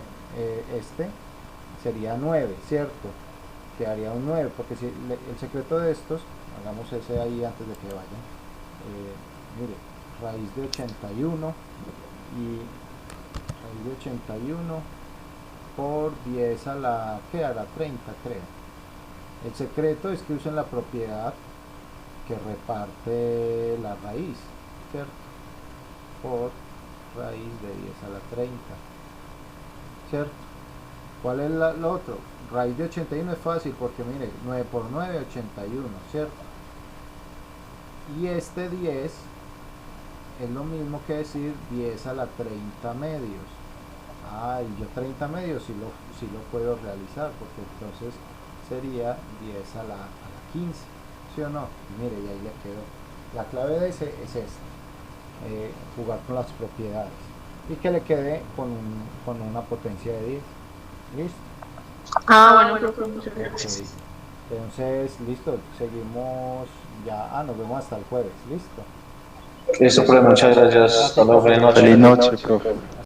sería 9, ¿cierto? Quedaría un 9, porque si el secreto de estos, hagamos ese ahí antes de que vayan. Mire, raíz de 81 por 10 a la, ¿qué? A la 30, creo. El secreto es que usen la propiedad que reparte la raíz, ¿cierto? Por raíz de 10 a la 30, ¿cierto? ¿Cuál es lo otro? Raíz de 81 es fácil porque mire, 9 por 9, 81, ¿cierto? Y este 10 es lo mismo que decir 10 a la 30 medios. Y yo 30 medios sí lo puedo realizar, porque entonces sería 10 a la 15, ¿sí o no? Y mire, y ahí le quedó. La clave de ese es esta, jugar con las propiedades y que le quede con una potencia de 10. ¿Listo? Bueno, profe, muchas gracias. Entonces, listo, seguimos ya. Nos vemos hasta el jueves. ¿Listo? Listo, profe, muchas gracias. Hasta luego, feliz noche. Feliz noche, profe.